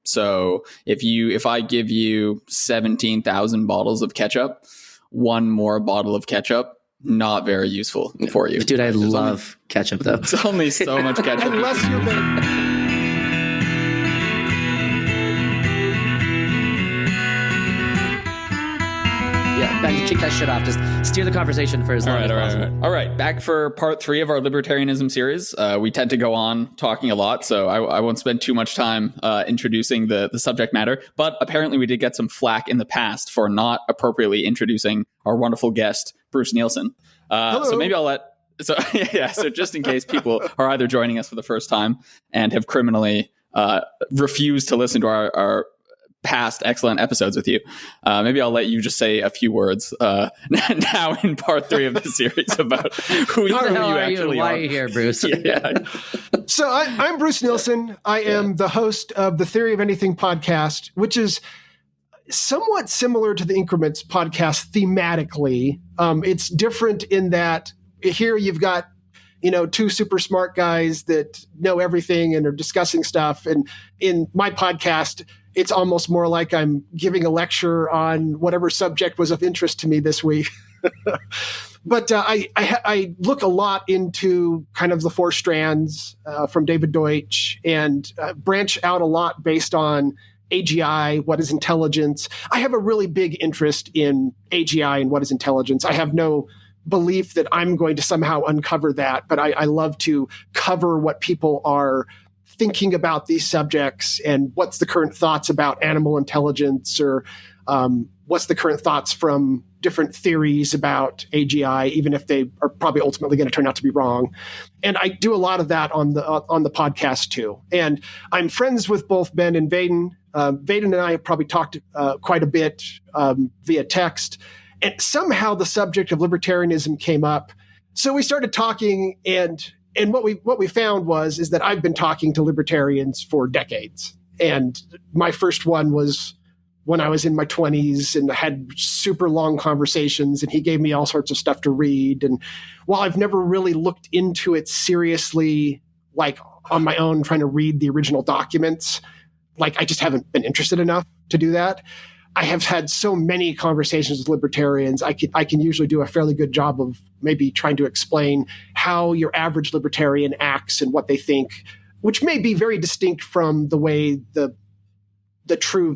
So if I give you 17,000 bottles of ketchup, one more bottle of ketchup, not very useful for you. Dude, I love ketchup though. It's only so much ketchup. Unless you're Ben, kick that shit off. Just steer the conversation for as long as possible. All right. Back for part 3 of our libertarianism series. We tend to go on talking a lot, so I won't spend too much time introducing the subject matter. But apparently we did get some flack in the past for not appropriately introducing our wonderful guest, Bruce Nielson. So maybe I'll let... So just in case people are either joining us for the first time and have criminally refused to listen to our past excellent episodes with you, maybe I'll let you just say a few words now in part 3 of the series about who you actually are. Why are you here, Bruce? So I'm Bruce Nielson. I am the host of the Theory of Anything podcast, which is somewhat similar to the Increments podcast thematically. It's different in that here you've got two super smart guys that know everything and are discussing stuff. And in my podcast, it's almost more like I'm giving a lecture on whatever subject was of interest to me this week. But I look a lot into kind of the 4 strands from David Deutsch and branch out a lot based on AGI, what is intelligence. I have a really big interest in AGI and what is intelligence. I have no belief that I'm going to somehow uncover that, but I love to cover what people are thinking about these subjects and what's the current thoughts about animal intelligence, or what's the current thoughts from different theories about AGI, even if they are probably ultimately going to turn out to be wrong. And I do a lot of that on the podcast too. And I'm friends with both Ben and Vaden. Vaden and I have probably talked quite a bit via text. And somehow the subject of libertarianism came up. So we started talking, and what we found is that I've been talking to libertarians for decades. And my first one was when I was in my 20s and had super long conversations, and he gave me all sorts of stuff to read. And while I've never really looked into it seriously, like on my own, trying to read the original documents, like I just haven't been interested enough to do that. I have had so many conversations with libertarians. I can usually do a fairly good job of maybe trying to explain how your average libertarian acts and what they think, which may be very distinct from the way the true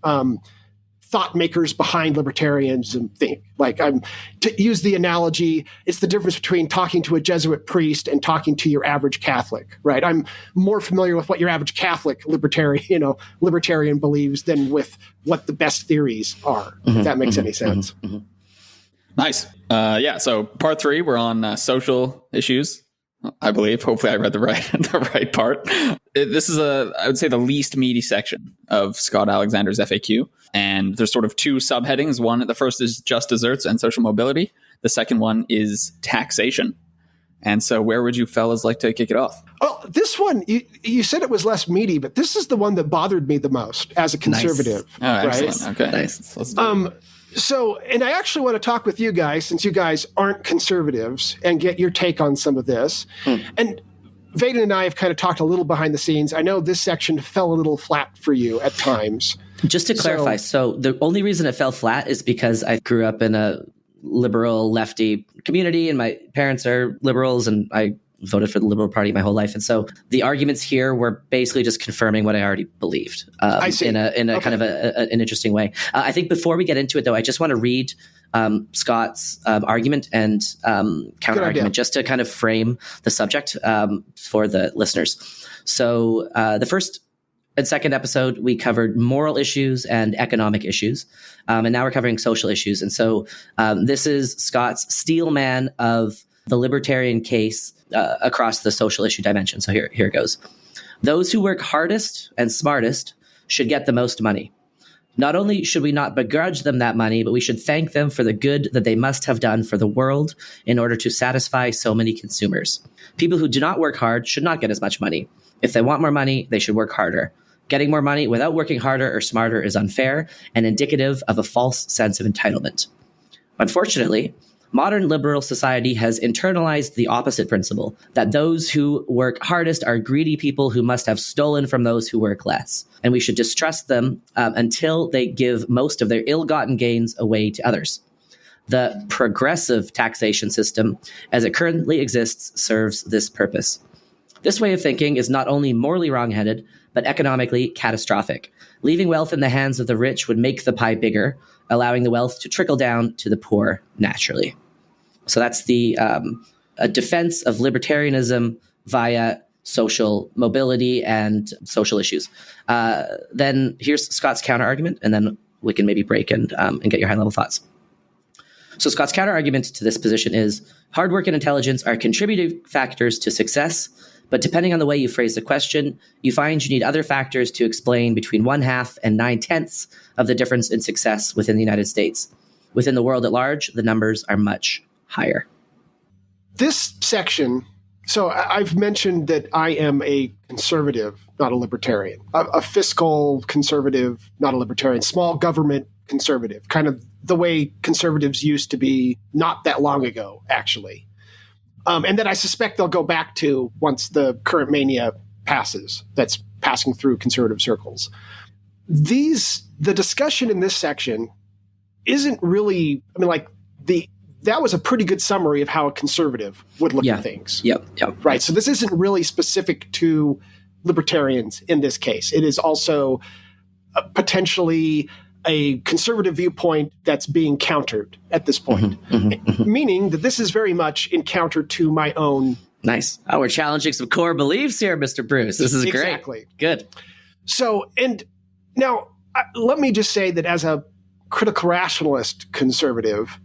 thought makers behind libertarianism think. Like, to use the analogy, it's the difference between talking to a Jesuit priest and talking to your average Catholic, right? I'm more familiar with what your average Catholic libertarian believes than with what the best theories are, if that makes any sense. Nice. So part 3, we're on social issues, I believe. Hopefully I read the right part. This is I would say the least meaty section of Scott Alexander's FAQ. And there's sort of 2 subheadings. The first is just desserts and social mobility. The second one is taxation. And so where would you fellas like to kick it off? Oh, this one, you said it was less meaty, but this is the one that bothered me the most as a conservative. Nice. Oh, right? Excellent. Okay. Nice. Let's do it. So, and I actually want to talk with you guys, since you guys aren't conservatives, and get your take on some of this. And Vaden and I have kind of talked a little behind the scenes. I know this section fell a little flat for you at times. Just to clarify, so the only reason it fell flat is because I grew up in a liberal lefty community, and my parents are liberals, and I voted for the Liberal Party my whole life. And so the arguments here were basically just confirming what I already believed in a kind of an interesting way. I think before we get into it, though, I just want to read Scott's argument and counter argument just to kind of frame the subject for the listeners. So the first and second episode, we covered moral issues and economic issues. And now we're covering social issues. And so this is Scott's steel man of the libertarian case across the social issue dimension. So here it goes. Those who work hardest and smartest should get the most money. Not only should we not begrudge them that money, but we should thank them for the good that they must have done for the world in order to satisfy so many consumers. People who do not work hard should not get as much money. If they want more money, they should work harder. Getting more money without working harder or smarter is unfair and indicative of a false sense of entitlement. Unfortunately, Modern liberal society has internalized the opposite principle, that those who work hardest are greedy people who must have stolen from those who work less. And we should distrust them until they give most of their ill-gotten gains away to others. The progressive taxation system, as it currently exists, serves this purpose. This way of thinking is not only morally wrong-headed, but economically catastrophic. Leaving wealth in the hands of the rich would make the pie bigger, allowing the wealth to trickle down to the poor naturally. So that's the a defense of libertarianism via social mobility and social issues. Then here's Scott's counter-argument, and then we can maybe break and get your high-level thoughts. So Scott's counter-argument to this position is, hard work and intelligence are contributing factors to success, but depending on the way you phrase the question, you find you need other factors to explain between 1/2 and 9/10 of the difference in success within the United States. Within the world at large, the numbers are much higher. This section, so I've mentioned that I am a conservative, not a libertarian, a fiscal conservative, not a libertarian, small government conservative, kind of the way conservatives used to be not that long ago, actually. And that I suspect they'll go back to once the current mania passes, that's passing through conservative circles. The discussion in this section isn't really, I mean, like, that was a pretty good summary of how a conservative would look at things. Yep. Right. So this isn't really specific to libertarians in this case. It is also potentially a conservative viewpoint that's being countered at this point, meaning that this is very much in counter to my own. Nice. Oh, we're challenging some core beliefs here, Mr. Bruce. This is great. Exactly. Good. So, and now let me just say that as a critical rationalist conservative,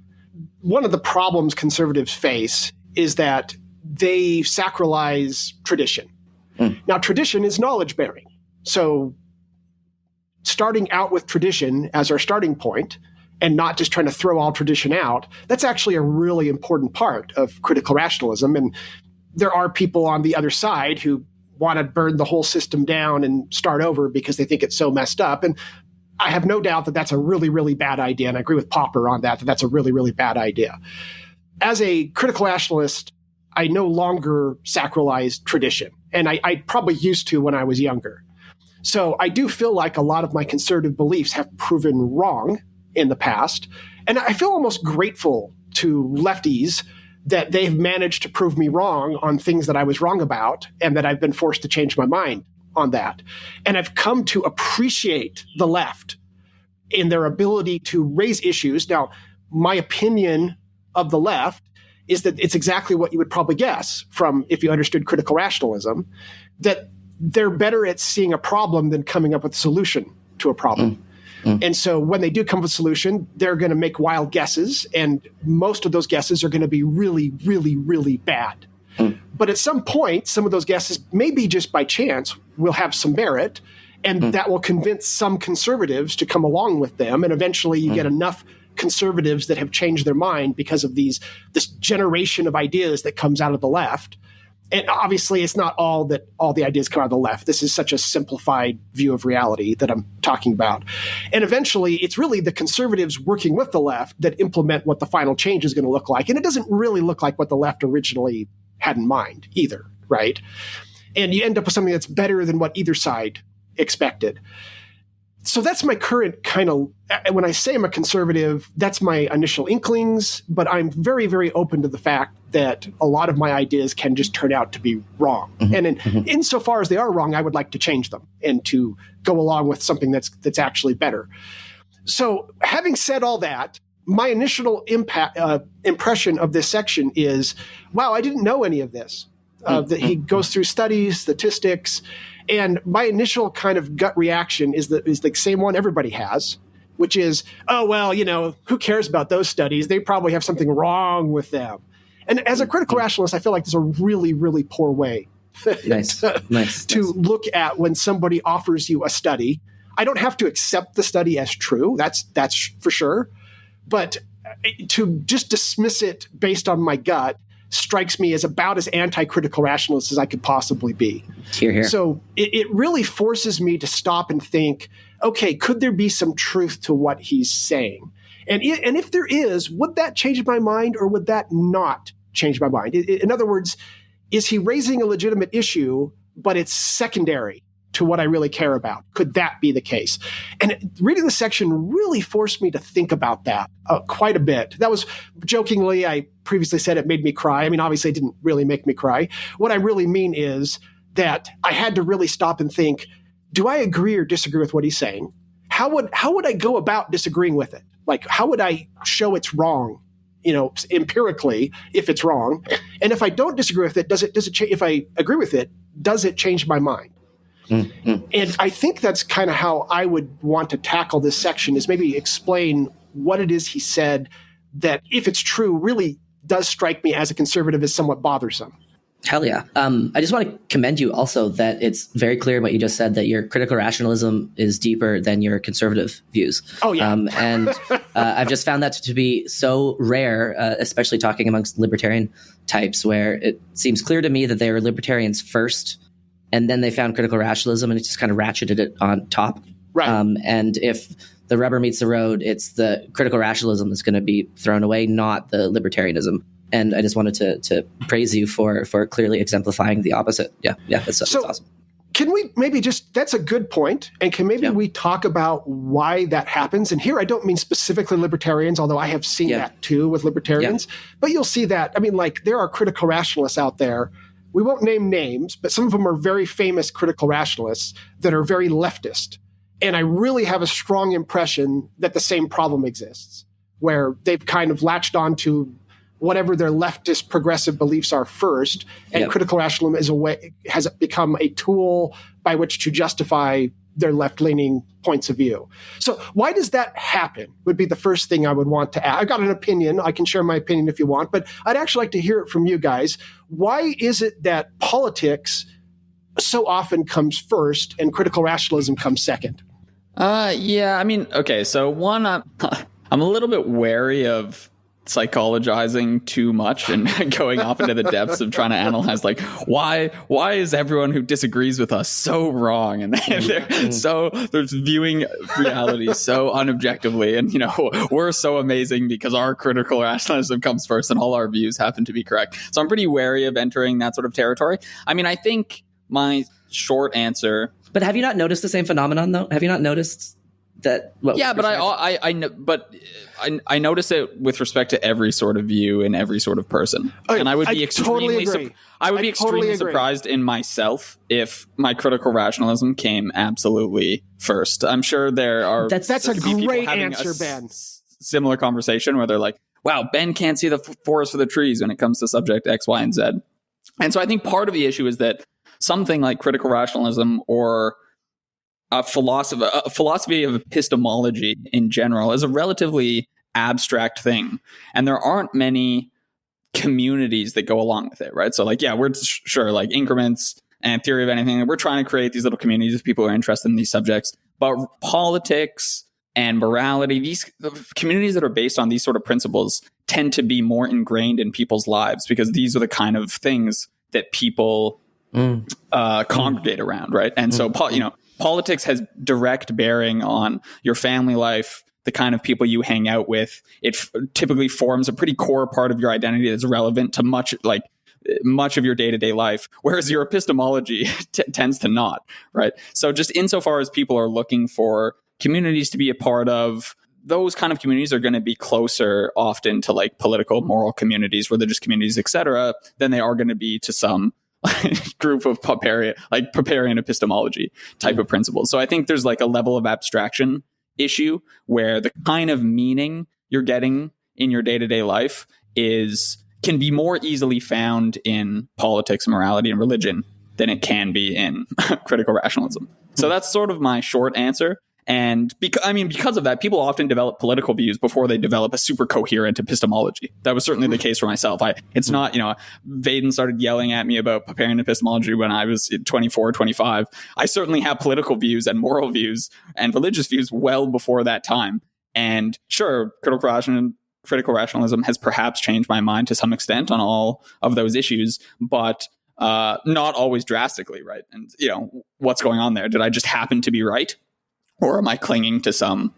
one of the problems conservatives face is that they sacralize tradition. Now, tradition is knowledge-bearing. So starting out with tradition as our starting point and not just trying to throw all tradition out, that's actually a really important part of critical rationalism. And there are people on the other side who want to burn the whole system down and start over because they think it's so messed up. And I have no doubt that that's a really, really bad idea. And I agree with Popper on that that's a really, really bad idea. As a critical rationalist, I no longer sacralize tradition. And I probably used to when I was younger. So I do feel like a lot of my conservative beliefs have proven wrong in the past. And I feel almost grateful to lefties that they've managed to prove me wrong on things that I was wrong about and that I've been forced to change my mind on that. And I've come to appreciate the left in their ability to raise issues. Now, my opinion of the left is that it's exactly what you would probably guess from if you understood critical rationalism, that they're better at seeing a problem than coming up with a solution to a problem. And so when they do come up with a solution, they're going to make wild guesses, and most of those guesses are going to be really, really, really bad. But at some point, some of those guesses, maybe just by chance, will have some merit, and that will convince some conservatives to come along with them, and eventually you get enough conservatives that have changed their mind because of this generation of ideas that comes out of the left. And obviously, it's not all the ideas come out of the left. This is such a simplified view of reality that I'm talking about. And eventually, it's really the conservatives working with the left that implement what the final change is going to look like. And it doesn't really look like what the left originally had in mind either, right? And you end up with something that's better than what either side expected. So that's my current kind of, when I say I'm a conservative, that's my initial inklings, but I'm very, very open to the fact that a lot of my ideas can just turn out to be wrong. And insofar as they are wrong, I would like to change them and to go along with something that's actually better. So having said all that, my initial impression of this section is, wow, I didn't know any of this. That he goes through studies, statistics, and my initial kind of gut reaction is the same one everybody has, which is, oh, well, who cares about those studies? They probably have something wrong with them. And as a critical rationalist, I feel like there's a really, really poor way to look at when somebody offers you a study. I don't have to accept the study as true. That's for sure. But to just dismiss it based on my gut strikes me as about as anti-critical rationalist as I could possibly be. Hear. So it really forces me to stop and think, okay, could there be some truth to what he's saying? And if there is, would that change my mind or would that not change my mind? In other words, is he raising a legitimate issue, but it's secondary to what I really care about? Could that be the case? And reading the section really forced me to think about that quite a bit. That was jokingly, I previously said it made me cry. I mean, obviously it didn't really make me cry. What I really mean is that I had to really stop and think, do I agree or disagree with what he's saying? How would I go about disagreeing with it? Like, how would I show it's wrong, empirically, if it's wrong? And if I don't disagree with it, does it change? If I agree with it, does it change my mind? Mm-hmm. And I think that's kind of how I would want to tackle this section, is maybe explain what it is he said that, if it's true, really does strike me as a conservative as somewhat bothersome. Hell yeah. I just want to commend you also that it's very clear in what you just said, that your critical rationalism is deeper than your conservative views. Oh, yeah. And I've just found that to be so rare, especially talking amongst libertarian types, where it seems clear to me that they were libertarians first, and then they found critical rationalism, and it just kind of ratcheted it on top. Right. And if the rubber meets the road, it's the critical rationalism that's going to be thrown away, not the libertarianism. And I just wanted to praise you for clearly exemplifying the opposite. Yeah, that's awesome. Can we maybe that's a good point, and can we talk about why that happens? And here I don't mean specifically libertarians, although I have seen that too with libertarians. Yeah. But you'll see that, I mean, like, there are critical rationalists out there. We won't name names, but some of them are very famous critical rationalists that are very leftist. And I really have a strong impression that the same problem exists, where they've kind of latched on to whatever their leftist progressive beliefs are first, and critical rationalism has become a tool by which to justify their left-leaning points of view. So why does that happen would be the first thing I would want to add. I've got an opinion. I can share my opinion if you want, but I'd actually like to hear it from you guys. Why is it that politics so often comes first and critical rationalism comes second? Yeah, I mean, okay, so one, I'm a little bit wary of psychologizing too much and going off into the depths of trying to analyze, like, why is everyone who disagrees with us so wrong, and they're viewing reality so unobjectively, and we're so amazing because our critical rationalism comes first and all our views happen to be correct. So I'm pretty wary of entering that sort of territory. I mean, I think my short answer. But have you not noticed the same phenomenon, though? Have you not noticed that? Well, yeah, but I notice it with respect to every sort of view and every sort of person. And I would be extremely surprised in myself if my critical rationalism came absolutely first. I'm sure there are. That's a great answer, Ben. Similar conversation where they're like, wow, Ben can't see the forest for the trees when it comes to subject X, Y, and Z. And so I think part of the issue is that something like critical rationalism or a philosophy of epistemology in general is a relatively abstract thing. And there aren't many communities that go along with it, right? So like, yeah, we're sure, like increments and theory of anything, we're trying to create these little communities of people who are interested in these subjects. But politics and morality, these communities that are based on these sort of principles tend to be more ingrained in people's lives, because these are the kind of things that people congregate around, right? And so, politics has direct bearing on your family life, the kind of people you hang out with. It typically forms a pretty core part of your identity that's relevant to much of your day-to-day life, whereas your epistemology tends to not, right? So just insofar as people are looking for communities to be a part of, those kind of communities are going to be closer often to like political, moral communities, religious communities, etc., than they are going to be to some group of Popperian epistemology type of principles. So I think there's like a level of abstraction issue where the kind of meaning you're getting in your day-to-day life can be more easily found in politics, morality, and religion than it can be in critical rationalism. So that's sort of my short answer. And because of that, people often develop political views before they develop a super coherent epistemology. That was certainly the case for myself. It's not, Vaden started yelling at me about Popperian epistemology when I was 24, 25. I certainly have political views and moral views and religious views well before that time. And sure, critical rationalism has perhaps changed my mind to some extent on all of those issues, but not always drastically, right? And, what's going on there? Did I just happen to be right? Or am I clinging to some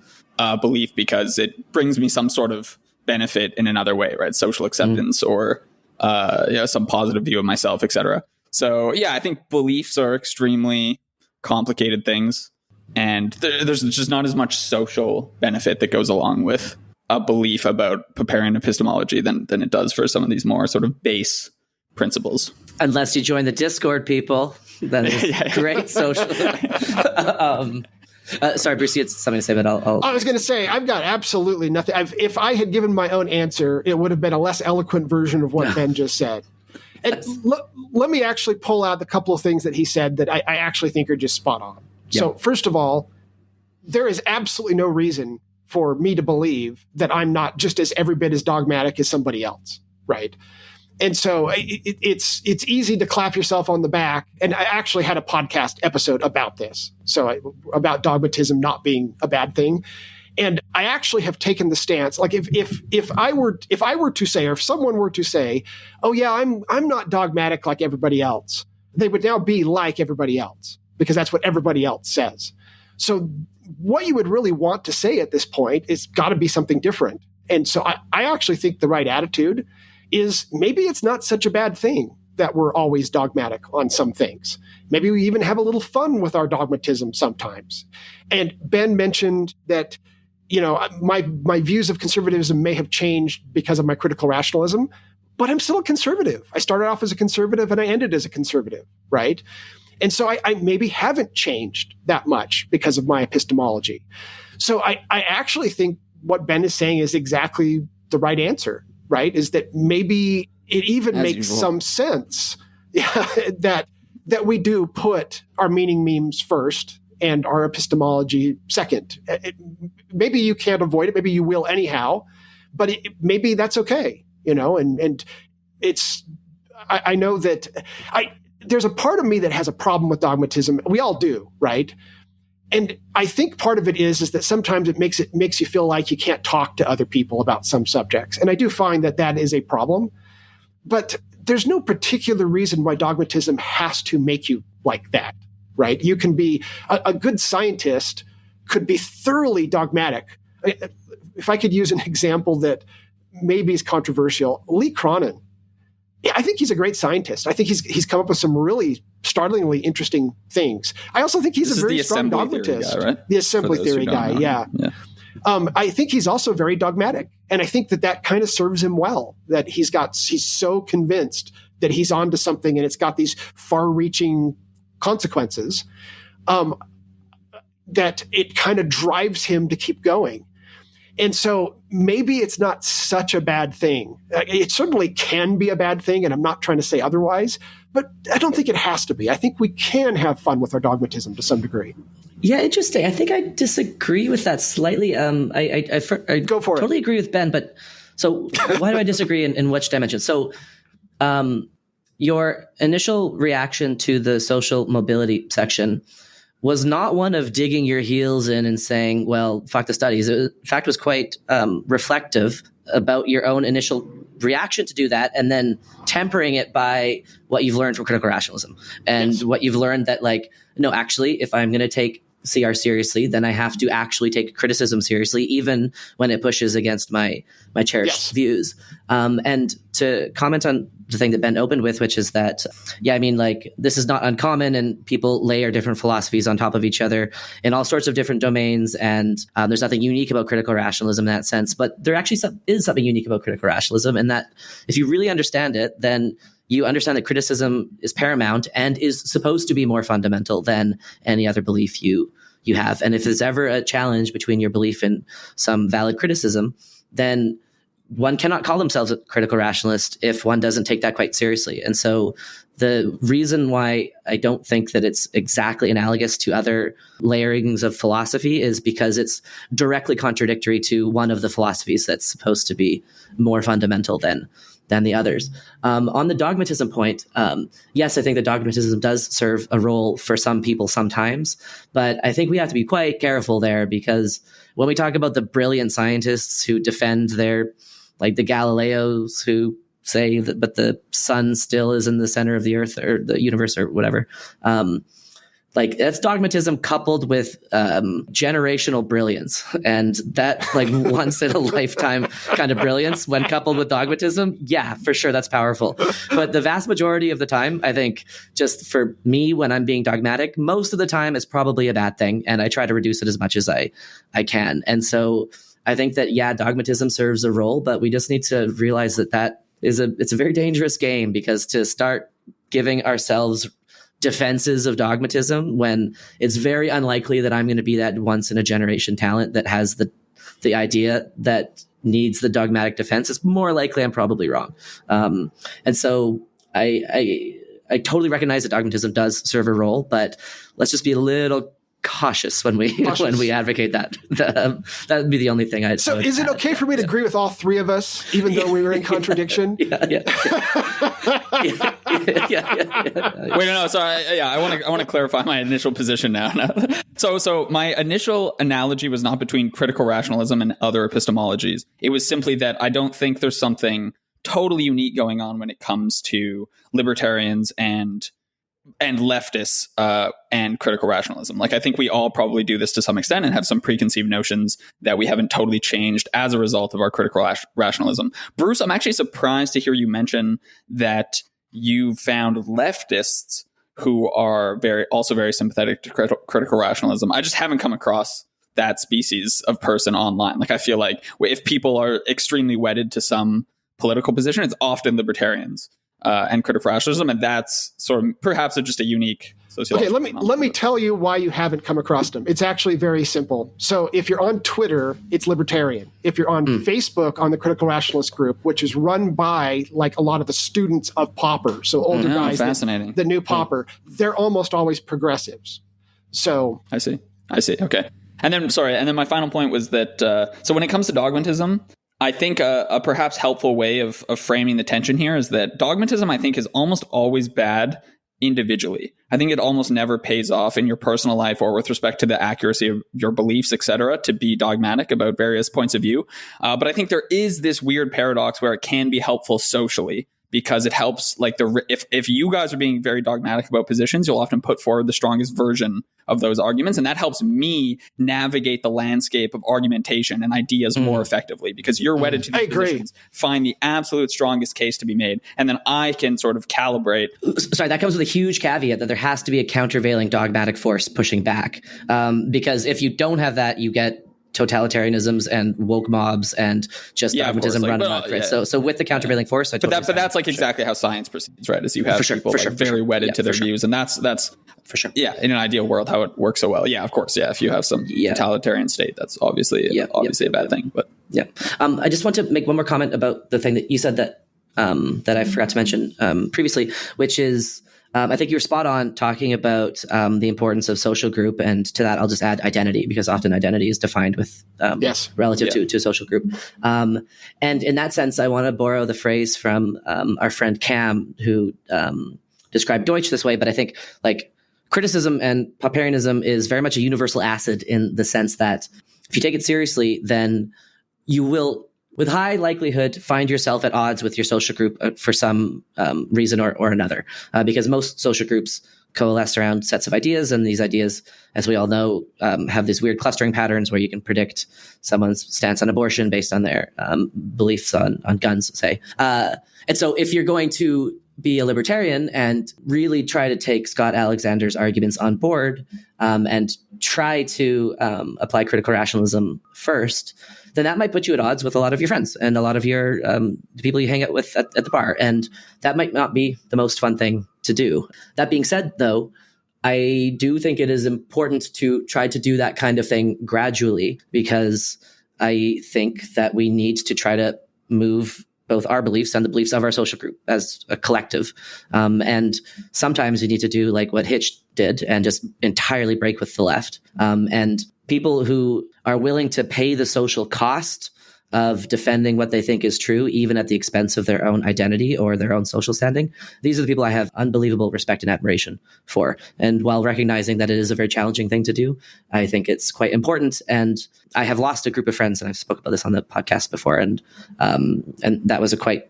belief because it brings me some sort of benefit in another way, right? Social acceptance or some positive view of myself, etc. So yeah, I think beliefs are extremely complicated things, and there's just not as much social benefit that goes along with a belief about preparing epistemology than it does for some of these more sort of base principles. Unless you join the Discord, people, that is great social. Sorry, Bruce, you had something to say, but I was going to say, I've got absolutely nothing. If I had given my own answer, it would have been a less eloquent version of what Ben just said. And let me actually pull out the couple of things that he said that I actually think are just spot on. Yep. So first of all, there is absolutely no reason for me to believe that I'm not just as every bit as dogmatic as somebody else, right? And so it's easy to clap yourself on the back. And I actually had a podcast episode about this. So about dogmatism not being a bad thing. And I actually have taken the stance, like if I were to say, or if someone were to say, oh yeah, I'm not dogmatic like everybody else, they would now be like everybody else because that's what everybody else says. So what you would really want to say at this point is got to be something different. And so I actually think the right attitude is maybe it's not such a bad thing that we're always dogmatic on some things. Maybe we even have a little fun with our dogmatism sometimes. And Ben mentioned that, my views of conservatism may have changed because of my critical rationalism, but I'm still a conservative. I started off as a conservative and I ended as a conservative, right? And so I maybe haven't changed that much because of my epistemology. So I actually think what Ben is saying is exactly the right answer, right? Is that maybe it even makes some sense that we do put our meaning memes first and our epistemology second. Maybe you can't avoid it. Maybe you will anyhow, but maybe that's okay, and it's, I know that there's a part of me that has a problem with dogmatism. We all do, right? And I think part of it is that sometimes it makes you feel like you can't talk to other people about some subjects. And I do find that is a problem, but there's no particular reason why dogmatism has to make you like that, right? You can be a good scientist, could be thoroughly dogmatic. If I could use an example that maybe is controversial, Lee Cronin. I think he's a great scientist. I think he's come up with some really startlingly interesting things. I also think he's a very strong dogmatist. Guy, right? The assembly theory guy, yeah. I think he's also very dogmatic. And I think that kind of serves him well, that he's so convinced that he's onto something and it's got these far-reaching consequences that it kind of drives him to keep going. And so maybe it's not such a bad thing. It certainly can be a bad thing, and I'm not trying to say otherwise, but I don't think it has to be. I think we can have fun with our dogmatism to some degree. Yeah, interesting. I think I disagree with that slightly. I Go for it. Totally agree with Ben, but so why do I disagree in which dimension? So your initial reaction to the social mobility section was not one of digging your heels in and saying, well, fuck the studies. It, in fact, was quite reflective about your own initial reaction to do that and then tempering it by what you've learned from critical rationalism and what you've learned that, like, no, actually, if I'm going to take CR seriously, then I have to actually take criticism seriously, even when it pushes against my cherished views. And to comment on the thing that Ben opened with, which is that, this is not uncommon and people layer different philosophies on top of each other in all sorts of different domains. And there's nothing unique about critical rationalism in that sense, but there actually is something unique about critical rationalism, and that if you really understand it, then you understand that criticism is paramount and is supposed to be more fundamental than any other belief you have. And if there's ever a challenge between your belief and some valid criticism, then one cannot call themselves a critical rationalist if one doesn't take that quite seriously. And so the reason why I don't think that it's exactly analogous to other layerings of philosophy is because it's directly contradictory to one of the philosophies that's supposed to be more fundamental than the others. On the dogmatism point, yes, I think that dogmatism does serve a role for some people sometimes, but I think we have to be quite careful there, because when we talk about the brilliant scientists who defend their, like the Galileos who say that, but the sun still is in the center of the earth or the universe or whatever, like that's dogmatism coupled with generational brilliance, and that like once in a lifetime kind of brilliance when coupled with dogmatism. Yeah, for sure, that's powerful. But the vast majority of the time, I think, just for me, when I'm being dogmatic, most of the time is probably a bad thing, and I try to reduce it as much as I can. And so I think that dogmatism serves a role, but we just need to realize that it's a very dangerous game, because to start giving ourselves defenses of dogmatism when it's very unlikely that I'm going to be that once in a generation talent that has the idea that needs the dogmatic defense, it's more likely I'm probably wrong. And so I totally recognize that dogmatism does serve a role, but let's just be a little cautious when we advocate that. That would be the only thing I'd. So, is it okay for me to agree with all three of us, even though we were in contradiction? Wait, no. Sorry. I want to clarify my initial position now. So my initial analogy was not between critical rationalism and other epistemologies. It was simply that I don't think there's something totally unique going on when it comes to libertarians and leftists and critical rationalism. Like, I think we all probably do this to some extent and have some preconceived notions that we haven't totally changed as a result of our critical rationalism. Bruce, I'm actually surprised to hear you mention that you found leftists who are also very sympathetic to critical rationalism. I just haven't come across that species of person online. Like, I feel like if people are extremely wedded to some political position, it's often libertarians and critical rationalism, and that's sort of perhaps just a unique sociological. Okay, let me tell you why you haven't come across them. It's actually very simple. So if you're on Twitter, it's libertarian. If you're on Facebook, on the Critical Rationalist group, which is run by like a lot of the students of Popper, so older guys, fascinating. The new Popper, they're almost always progressives. So I see. Okay. And then my final point was that so when it comes to dogmatism, I think a perhaps helpful way of framing the tension here is that dogmatism, I think, is almost always bad individually. I think it almost never pays off in your personal life or with respect to the accuracy of your beliefs, etc., to be dogmatic about various points of view. But I think there is this weird paradox where it can be helpful socially, because it helps, like, if you guys are being very dogmatic about positions, you'll often put forward the strongest version of those arguments. And that helps me navigate the landscape of argumentation and ideas more effectively, because you're wedded to these positions, find the absolute strongest case to be made. And then I can sort of calibrate. Sorry, that comes with a huge caveat that there has to be a countervailing dogmatic force pushing back. Because if you don't have that, you get totalitarianisms and woke mobs and just dogmatism running amok, right? So with the countervailing force, but that's like exactly how science proceeds, right? Is you have people very wedded to their views, and that's for sure. Yeah, in an ideal world, how it works so well. Yeah, of course. Yeah, if you have some totalitarian state, that's obviously a bad thing. But I just want to make one more comment about the thing that you said that I forgot to mention previously, which is. I think you're spot on talking about the importance of social group, and to that I'll just add identity, because often identity is defined with relative to a social group. And in that sense, I want to borrow the phrase from our friend Cam, who described Deutsch this way, but I think like criticism and Popperianism is very much a universal acid, in the sense that if you take it seriously, then you will, with high likelihood, find yourself at odds with your social group for some reason or another, because most social groups coalesce around sets of ideas, and these ideas, as we all know, have these weird clustering patterns where you can predict someone's stance on abortion based on their beliefs on guns, say. And so if you're going to be a libertarian and really try to take Scott Alexander's arguments on board and try to apply critical rationalism first, then that might put you at odds with a lot of your friends and a lot of your the people you hang out with at the bar. And that might not be the most fun thing to do. That being said, though, I do think it is important to try to do that kind of thing gradually, because I think that we need to try to move both our beliefs and the beliefs of our social group as a collective. And sometimes you need to do like what Hitch did and just entirely break with the left. And people who are willing to pay the social cost of defending what they think is true, even at the expense of their own identity or their own social standing. These are the people I have unbelievable respect and admiration for. And while recognizing that it is a very challenging thing to do, I think it's quite important. And I have lost a group of friends, and I've spoken about this on the podcast before, and that was a quite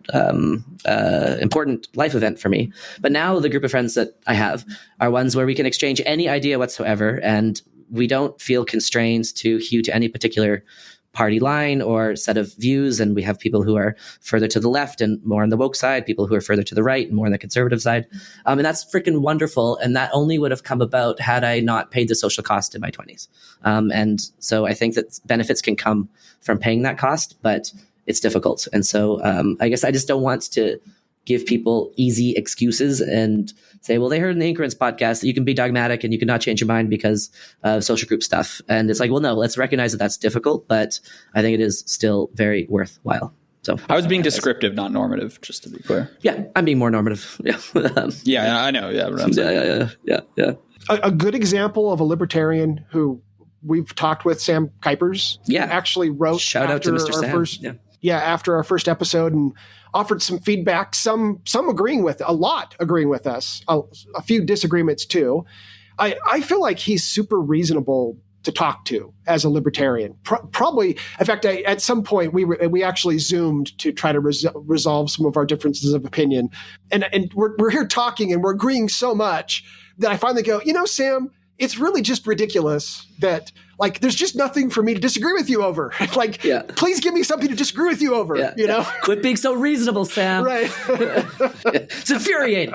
important life event for me. But now the group of friends that I have are ones where we can exchange any idea whatsoever, and we don't feel constrained to hew to any particular party line or set of views. And we have people who are further to the left and more on the woke side, people who are further to the right and more on the conservative side. And that's freaking wonderful. And that only would have come about had I not paid the social cost in my 20s. And so I think that benefits can come from paying that cost, but it's difficult. And so I guess I just don't want to give people easy excuses and say, well, they heard in the Increments podcast that you can be dogmatic and you cannot change your mind because of social group stuff. And it's like, well, no, let's recognize that that's difficult, but I think it is still very worthwhile. So I was being descriptive, not normative, just to be clear. Yeah, I'm being more normative. Yeah. Yeah, I know. Yeah. Yeah. A good example of a libertarian who we've talked with, Sam Kuipers, actually wrote shout out to Mr. Sam. After our first episode, and offered some feedback, some agreeing with, a lot agreeing with us, a few disagreements too. I feel like he's super reasonable to talk to as a libertarian. Probably, in fact, at some point we actually Zoomed to try to resolve some of our differences of opinion. And we're here talking and we're agreeing so much that I finally go, Sam, it's really just ridiculous that, like, there's just nothing for me to disagree with you over. Please give me something to disagree with you over, Quit being so reasonable, Sam. Right. It's infuriating.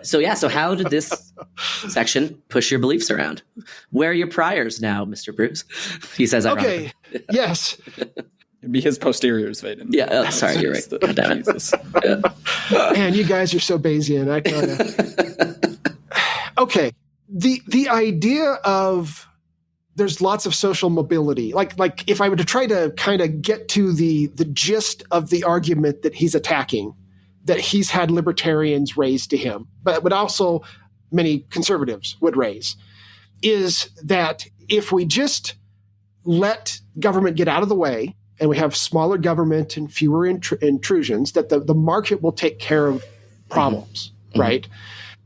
So how did this section push your beliefs around? Where are your priors now, Mr. Bruce? He says, okay, yes. It'd be his posteriors, Vaden. Yeah, sorry, you're right. Jesus. Man, you guys are so Bayesian. I tell you. Okay. The idea of there's lots of social mobility, like if I were to try to kind of get to the gist of the argument that he's attacking, that he's had libertarians raise to him, but also many conservatives would raise, is that if we just let government get out of the way and we have smaller government and fewer intrusions, that the market will take care of problems, right?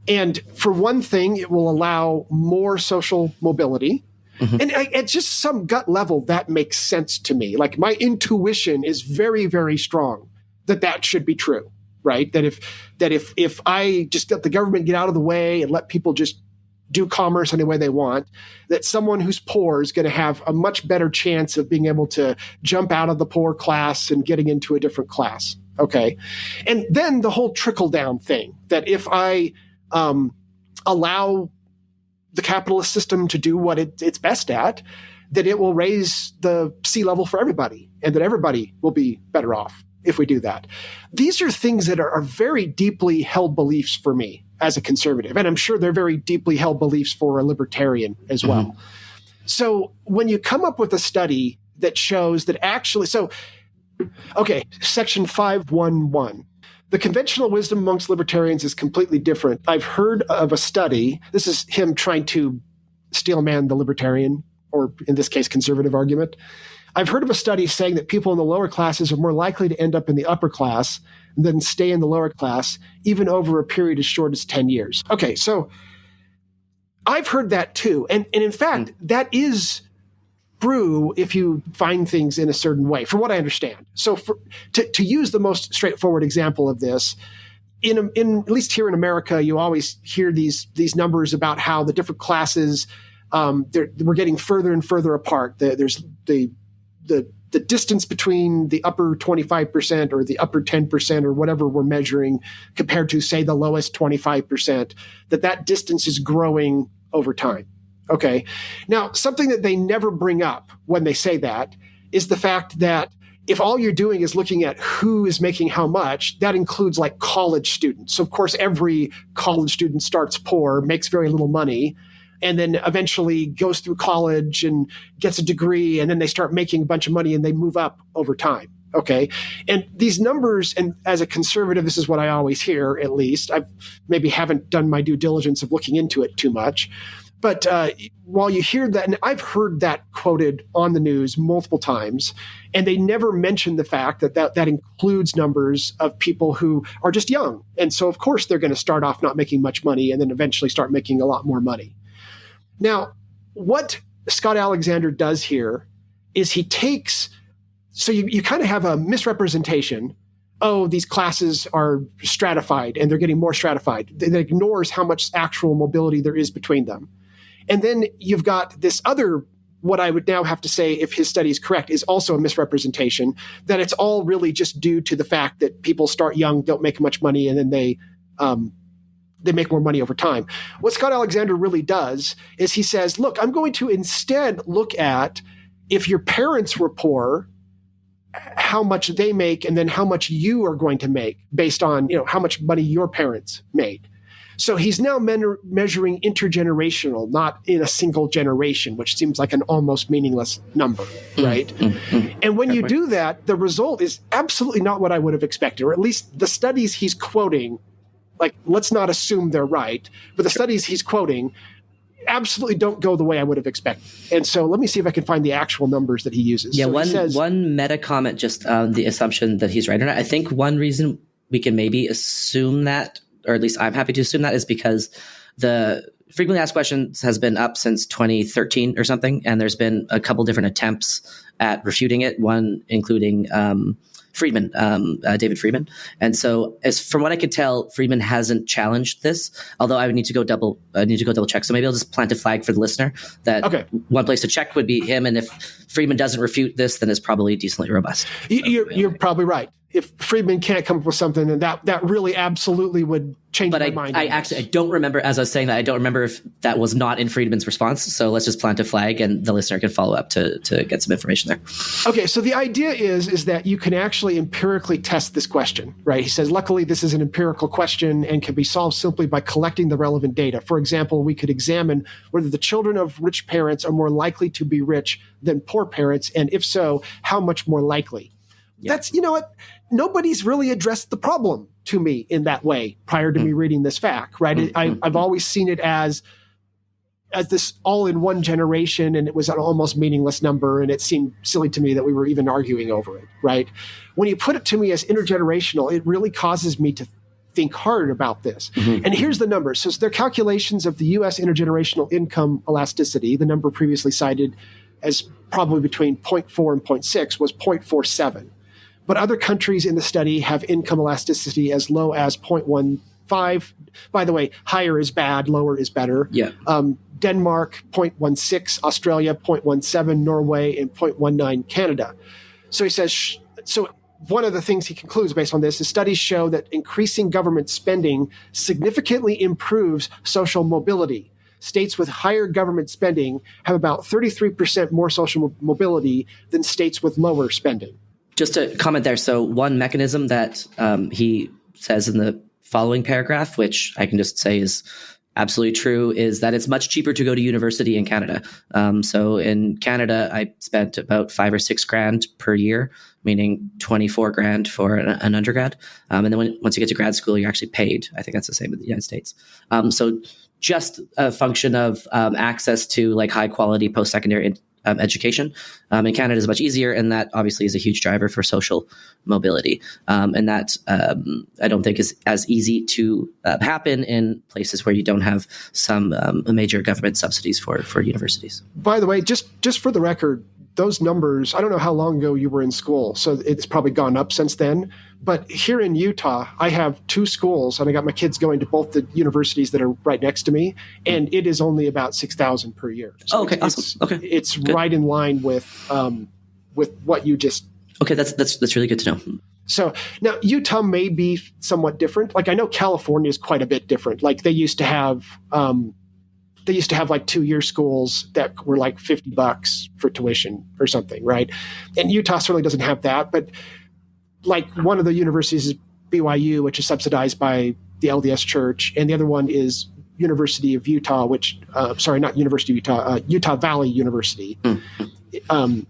And for one thing, it will allow more social mobility. And at just some gut level, that makes sense to me. Like, my intuition is very, very strong that should be true, right? That if I just let the government get out of the way and let people just do commerce any way they want, that someone who's poor is going to have a much better chance of being able to jump out of the poor class and getting into a different class. Okay. And then the whole trickle down thing, that if I allow the capitalist system to do what it's best at, that it will raise the sea level for everybody, and that everybody will be better off if we do that. These are things that are very deeply held beliefs for me as a conservative, and I'm sure they're very deeply held beliefs for a libertarian as well. So when you come up with a study that shows that actually, section 511, the conventional wisdom amongst libertarians is completely different. I've heard of a study. This is him trying to steelman the libertarian, or in this case, conservative argument. I've heard of a study saying that people in the lower classes are more likely to end up in the upper class than stay in the lower class, even over a period as short as 10 years. Okay, so I've heard that too. And in fact, that is true if you find things in a certain way, from what I understand. So to use the most straightforward example of this, in at least here in America, you always hear these numbers about how the different classes, we're getting further and further apart. There's the distance between the upper 25% or the upper 10% or whatever we're measuring compared to, say, the lowest 25%, that distance is growing over time. Okay. Now, something that they never bring up when they say that is the fact that if all you're doing is looking at who is making how much, that includes like college students. So, of course, every college student starts poor, makes very little money, and then eventually goes through college and gets a degree, and then they start making a bunch of money and they move up over time. Okay. And these numbers, and as a conservative, this is what I always hear, at least. I maybe haven't done my due diligence of looking into it too much. But while you hear that, and I've heard that quoted on the news multiple times, and they never mention the fact that includes numbers of people who are just young. And so, of course, they're going to start off not making much money and then eventually start making a lot more money. Now, what Scott Alexander does here is he takes, so you kind of have a misrepresentation. Oh, these classes are stratified and they're getting more stratified. That ignores how much actual mobility there is between them. And then you've got this other, what I would now have to say, if his study is correct, is also a misrepresentation, that it's all really just due to the fact that people start young, don't make much money, and then they make more money over time. What Scott Alexander really does is he says, look, I'm going to instead look at if your parents were poor, how much they make, and then how much you are going to make based on, how much money your parents made. So he's now measuring intergenerational, not in a single generation, which seems like an almost meaningless number, right? And when you do that, the result is absolutely not what I would have expected, or at least the studies he's quoting, like, let's not assume they're right, but the studies he's quoting absolutely don't go the way I would have expected. And so let me see if I can find the actual numbers that he uses. Yeah, so one meta comment just on the assumption that he's right or not. I think one reason we can maybe assume that, or at least I'm happy to assume that, is because the frequently asked questions has been up since 2013 or something, and there's been a couple different attempts at refuting it, one including David Friedman. And so, from what I could tell, Friedman hasn't challenged this, although I would need to go double check. So maybe I'll just plant a flag for the listener that one place to check would be him, and if Friedman doesn't refute this, then it's probably decently robust. You're probably right. If Friedman can't come up with something, then that really absolutely would change my mind. I don't remember, as I was saying that, I don't remember if that was not in Friedman's response. So let's just plant a flag and the listener can follow up to get some information there. Okay, so the idea is that you can actually empirically test this question, right? He says, luckily, this is an empirical question and can be solved simply by collecting the relevant data. For example, we could examine whether the children of rich parents are more likely to be rich than poor parents, and if so, how much more likely? Yeah. That's, what? Nobody's really addressed the problem to me in that way prior to me reading this fact, right? I've always seen it as this all in one generation, and it was an almost meaningless number, and it seemed silly to me that we were even arguing over it, right? When you put it to me as intergenerational, it really causes me to think hard about this. And here's the numbers. So their calculations of the U.S. intergenerational income elasticity, the number previously cited as probably between 0.4 and 0.6 was 0.47. But other countries in the study have income elasticity as low as 0.15. By the way, higher is bad, lower is better. Yeah. Denmark, 0.16, Australia, 0.17, Norway, and 0.19, Canada. So he says, so one of the things he concludes based on this is studies show that increasing government spending significantly improves social mobility. States with higher government spending have about 33% more social mobility than states with lower spending. Just to comment there, so one mechanism that he says in the following paragraph, which I can just say is absolutely true, is that it's much cheaper to go to university in Canada. So in Canada, I spent about $5,000 or $6,000 per year, meaning $24,000 for an undergrad. And then once you get to grad school, you're actually paid. I think that's the same in the United States. So just a function of access to like high quality post-secondary education in Canada is much easier, and that obviously is a huge driver for social mobility. And that I don't think is as easy to happen in places where you don't have some major government subsidies for universities. By the way, just for the record, those numbers, I don't know how long ago you were in school, so it's probably gone up since then. But here in Utah, I have two schools, and I got my kids going to both the universities that are right next to me, and it is only about $6,000 per year. So awesome. Okay, it's good. Right in line with what you just. Okay, that's really good to know. So now Utah may be somewhat different. Like I know California is quite a bit different. Like they used to have like 2-year schools that were like $50 for tuition or something, right? And Utah certainly doesn't have that, but like one of the universities is BYU, which is subsidized by the LDS Church, and the other one is University of Utah, not University of Utah, Utah Valley University. And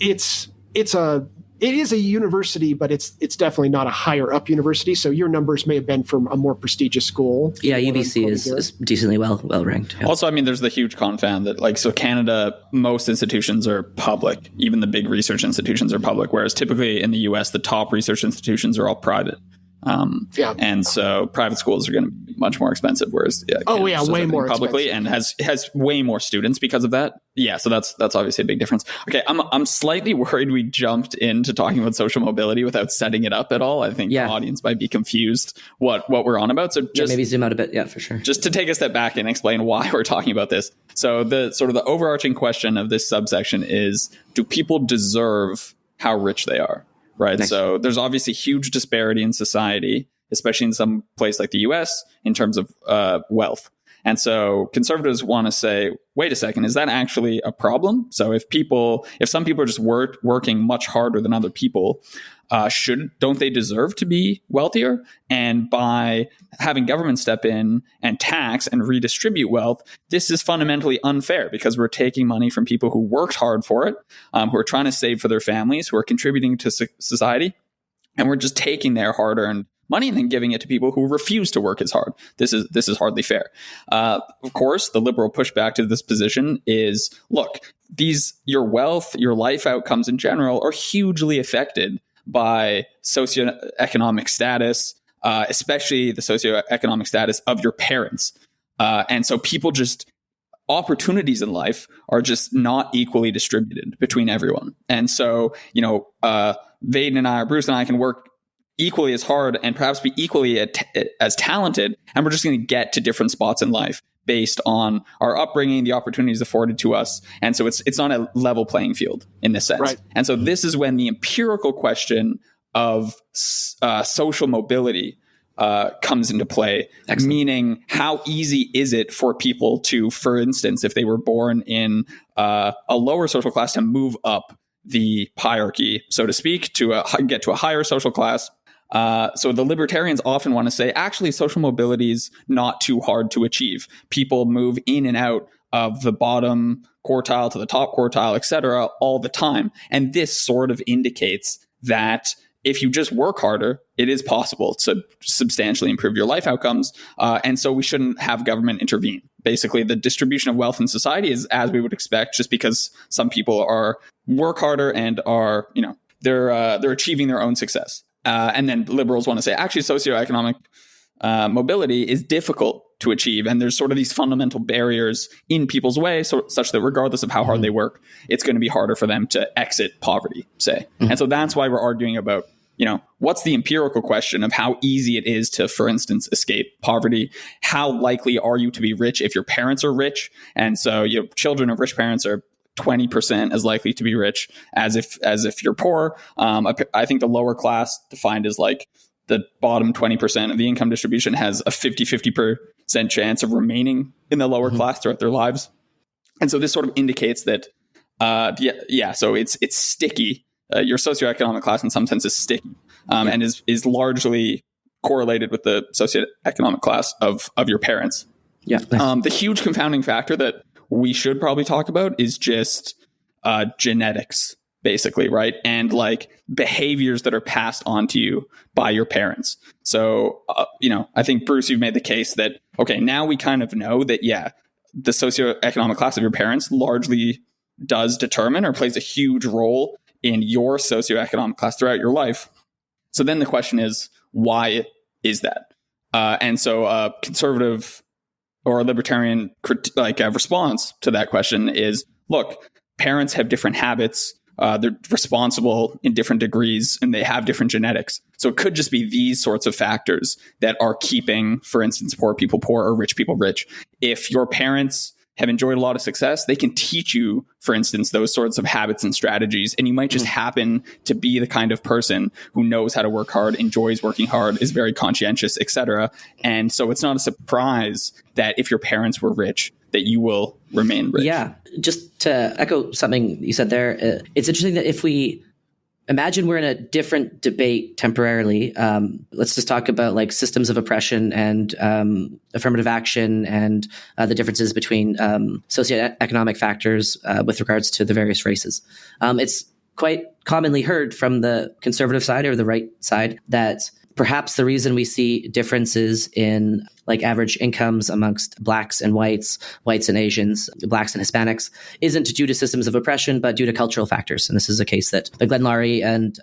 it's a it is a university, but it's definitely not a higher up university. So your numbers may have been from a more prestigious school. Yeah, UBC is decently well ranked. Yeah. Also, I mean, there's the huge confound that, like, so Canada, most institutions are public. Even the big research institutions are public, whereas typically in the US, the top research institutions are all private. And so private schools are going to be much more expensive, whereas way more publicly expensive. and has way more students because of that. Yeah, so that's obviously a big difference. Okay, I'm slightly worried we jumped into talking about social mobility without setting it up at all. I think the audience might be confused what we're on about. So just maybe zoom out a bit. Yeah, for sure. Just to take a step back and explain why we're talking about this. So the sort of the overarching question of this subsection is: do people deserve how rich they are? Right. Next. So there's obviously huge disparity in society, especially in some place like the US, in terms of wealth. And so conservatives want to say, wait a second, is that actually a problem? So if some people are just working much harder than other people, don't they deserve to be wealthier? And by having government step in and tax and redistribute wealth, this is fundamentally unfair because we're taking money from people who worked hard for it, who are trying to save for their families, who are contributing to society, and we're just taking their hard-earned money and then giving it to people who refuse to work as hard. This is hardly fair. Of course, the liberal pushback to this position is, look, your wealth, your life outcomes in general are hugely affected by socioeconomic status, especially the socioeconomic status of your parents. And so opportunities in life are just not equally distributed between everyone. And so, Vaden and I, or Bruce and I, can work equally as hard and perhaps be equally as talented, and we're just going to get to different spots in life based on our upbringing, the opportunities afforded to us. And so it's not a level playing field in this sense. Right. And so this is when the empirical question of social mobility comes into play. Excellent. Meaning, how easy is it for people to, for instance, if they were born in a lower social class, to move up the hierarchy, so to speak, to get to a higher social class? So the libertarians often want to say, actually, social mobility is not too hard to achieve. People move in and out of the bottom quartile to the top quartile, et cetera, all the time. And this sort of indicates that if you just work harder, it is possible to substantially improve your life outcomes. And so we shouldn't have government intervene. Basically, the distribution of wealth in society is as we would expect, just because some people work harder and are, they're achieving their own success. And then liberals want to say, actually, socioeconomic mobility is difficult to achieve. And there's sort of these fundamental barriers in people's way, such that regardless of how hard they work, it's going to be harder for them to exit poverty, say. Mm-hmm. And so that's why we're arguing about, what's the empirical question of how easy it is to, for instance, escape poverty? How likely are you to be rich if your parents are rich? And so children of rich parents are 20% as likely to be rich as if you're poor. I think the lower class, defined as like the bottom 20% of the income distribution, has a 50% chance of remaining in the lower class throughout their lives. And so this sort of indicates that, so it's sticky. Your socioeconomic class in some sense is sticky, and is largely correlated with the socioeconomic class of your parents. Yeah. The huge confounding factor that we should probably talk about is just genetics, basically, right? And like behaviors that are passed on to you by your parents. So, I think, Bruce, you've made the case that, okay, now we kind of know that, the socioeconomic class of your parents largely does determine or plays a huge role in your socioeconomic class throughout your life. So then the question is, why is that? And so a conservative or a libertarian response to that question is, look, parents have different habits. They're responsible in different degrees, and they have different genetics. So it could just be these sorts of factors that are keeping, for instance, poor people poor or rich people rich. If your parents have enjoyed a lot of success, they can teach you, for instance, those sorts of habits and strategies. And you might just happen to be the kind of person who knows how to work hard, enjoys working hard, is very conscientious, etc. And so it's not a surprise that if your parents were rich, that you will remain rich. Yeah. Just to echo something you said there, it's interesting that if we imagine we're in a different debate temporarily, let's just talk about like systems of oppression and affirmative action and the differences between socioeconomic factors with regards to the various races. It's quite commonly heard from the conservative side or the right side that perhaps the reason we see differences in like average incomes amongst blacks and whites and Asians, blacks and Hispanics, isn't due to systems of oppression, but due to cultural factors. And this is a case that Glenn Laurie and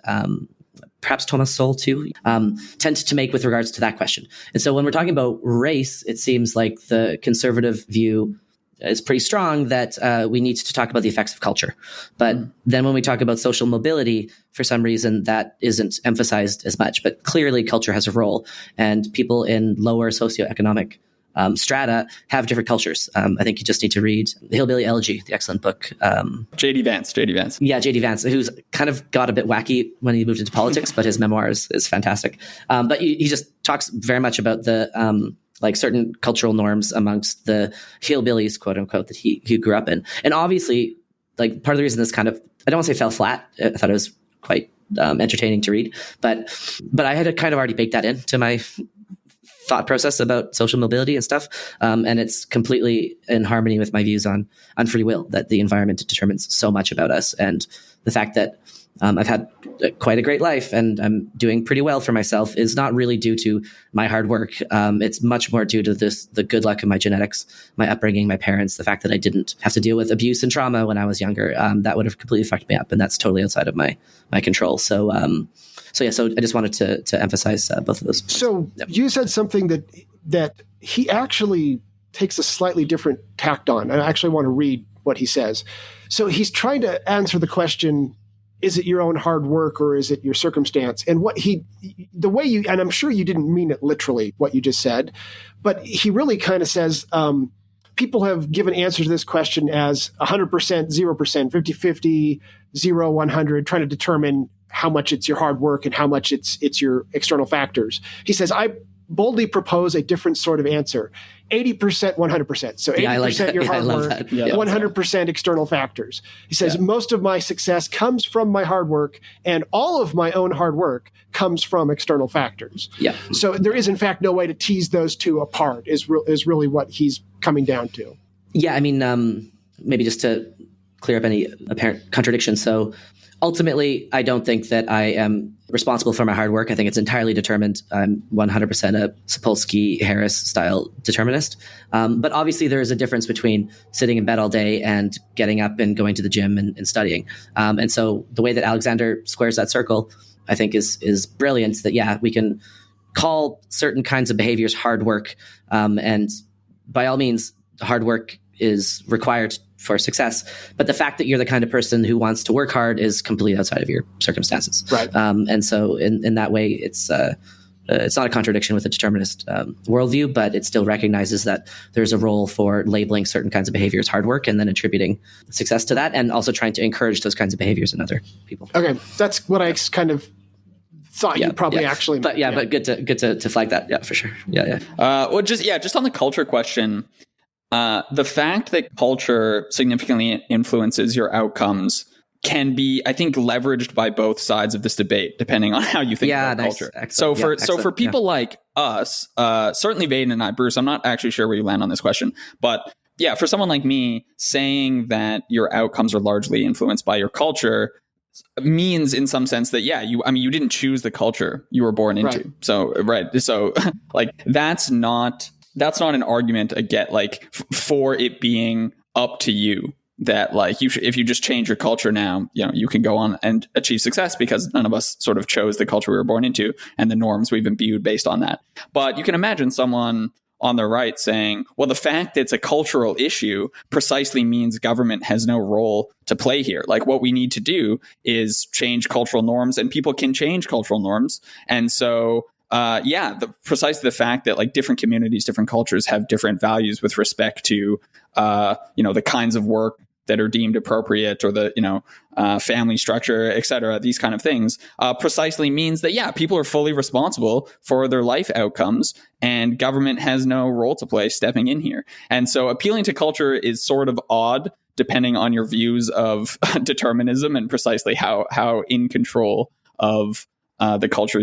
perhaps Thomas Sowell too, tend to make with regards to that question. And so when we're talking about race, it seems like the conservative view is pretty strong that we need to talk about the effects of culture. But then when we talk about social mobility, for some reason, that isn't emphasized as much. But clearly culture has a role, and people in lower socioeconomic strata have different cultures. I think you just need to read The Hillbilly Elegy, the excellent book. J.D. Vance. Yeah, J.D. Vance, who's kind of got a bit wacky when he moved into politics, but his memoirs is fantastic. But he just talks very much about the like certain cultural norms amongst the hillbillies, quote unquote, that he grew up in. And obviously, like part of the reason this kind of, I don't want to say fell flat. I thought it was quite entertaining to read, but I had to kind of already bake that into my thought process about social mobility and stuff. And it's completely in harmony with my views on free will, that the environment determines so much about us. And the fact that I've had quite a great life and I'm doing pretty well for myself is not really due to my hard work. It's much more due to the good luck of my genetics, my upbringing, my parents, the fact that I didn't have to deal with abuse and trauma when I was younger. That would have completely fucked me up, and that's totally outside of my control. So I just wanted to emphasize both of those points. So you said something that he actually takes a slightly different tact on. I actually want to read what he says. So he's trying to answer the question, is it your own hard work or is it your circumstance? And the way you, and I'm sure you didn't mean it literally, what you just said, but he really kind of says, people have given answers to this question as 100%, 0%, 50-50, 0, 100, trying to determine how much it's your hard work and how much it's your external factors. He says, I boldly propose a different sort of answer. 80%, 100%. So 80% your hard work, 100% external factors. He says, most of my success comes from my hard work, and all of my own hard work comes from external factors. Yeah. So there is, in fact, no way to tease those two apart, is really what he's coming down to. Yeah, I mean, maybe just to clear up any apparent contradiction. So ultimately, I don't think that I am responsible for my hard work. I think it's entirely determined. I'm 100% a Sapolsky-Harris style determinist. But obviously, there is a difference between sitting in bed all day and getting up and going to the gym and studying. And so the way that Alexander squares that circle, I think, is brilliant. That, we can call certain kinds of behaviors hard work. And by all means, hard work is required for success. But the fact that you're the kind of person who wants to work hard is completely outside of your circumstances. Right. And so in that way, it's not a contradiction with the determinist worldview, but it still recognizes that there's a role for labeling certain kinds of behaviors hard work and then attributing success to that, and also trying to encourage those kinds of behaviors in other people. Okay. That's what I kind of thought you probably actually meant. But good to flag that. Yeah, for sure. Yeah. Well, just on the culture question, the fact that culture significantly influences your outcomes can be, I think, leveraged by both sides of this debate, depending on how you think about culture. Excellent. So for people like us, certainly Vaden and I, Bruce, I'm not actually sure where you land on this question, but for someone like me, saying that your outcomes are largely influenced by your culture means, in some sense, that you didn't choose the culture you were born into. Right. So like that's not an argument for it being up to you, that like if you just change your culture now, you can go on and achieve success, because none of us sort of chose the culture we were born into and the norms we've imbued based on that. But you can imagine someone on the right saying, well, the fact that it's a cultural issue precisely means government has no role to play here. Like, what we need to do is change cultural norms, and people can change cultural norms. And so precisely the fact that like different communities, different cultures have different values with respect to, the kinds of work that are deemed appropriate, or the, family structure, et cetera, these kind of things, precisely means that, people are fully responsible for their life outcomes, and government has no role to play stepping in here. And so appealing to culture is sort of odd, depending on your views of determinism and precisely how in control of the culture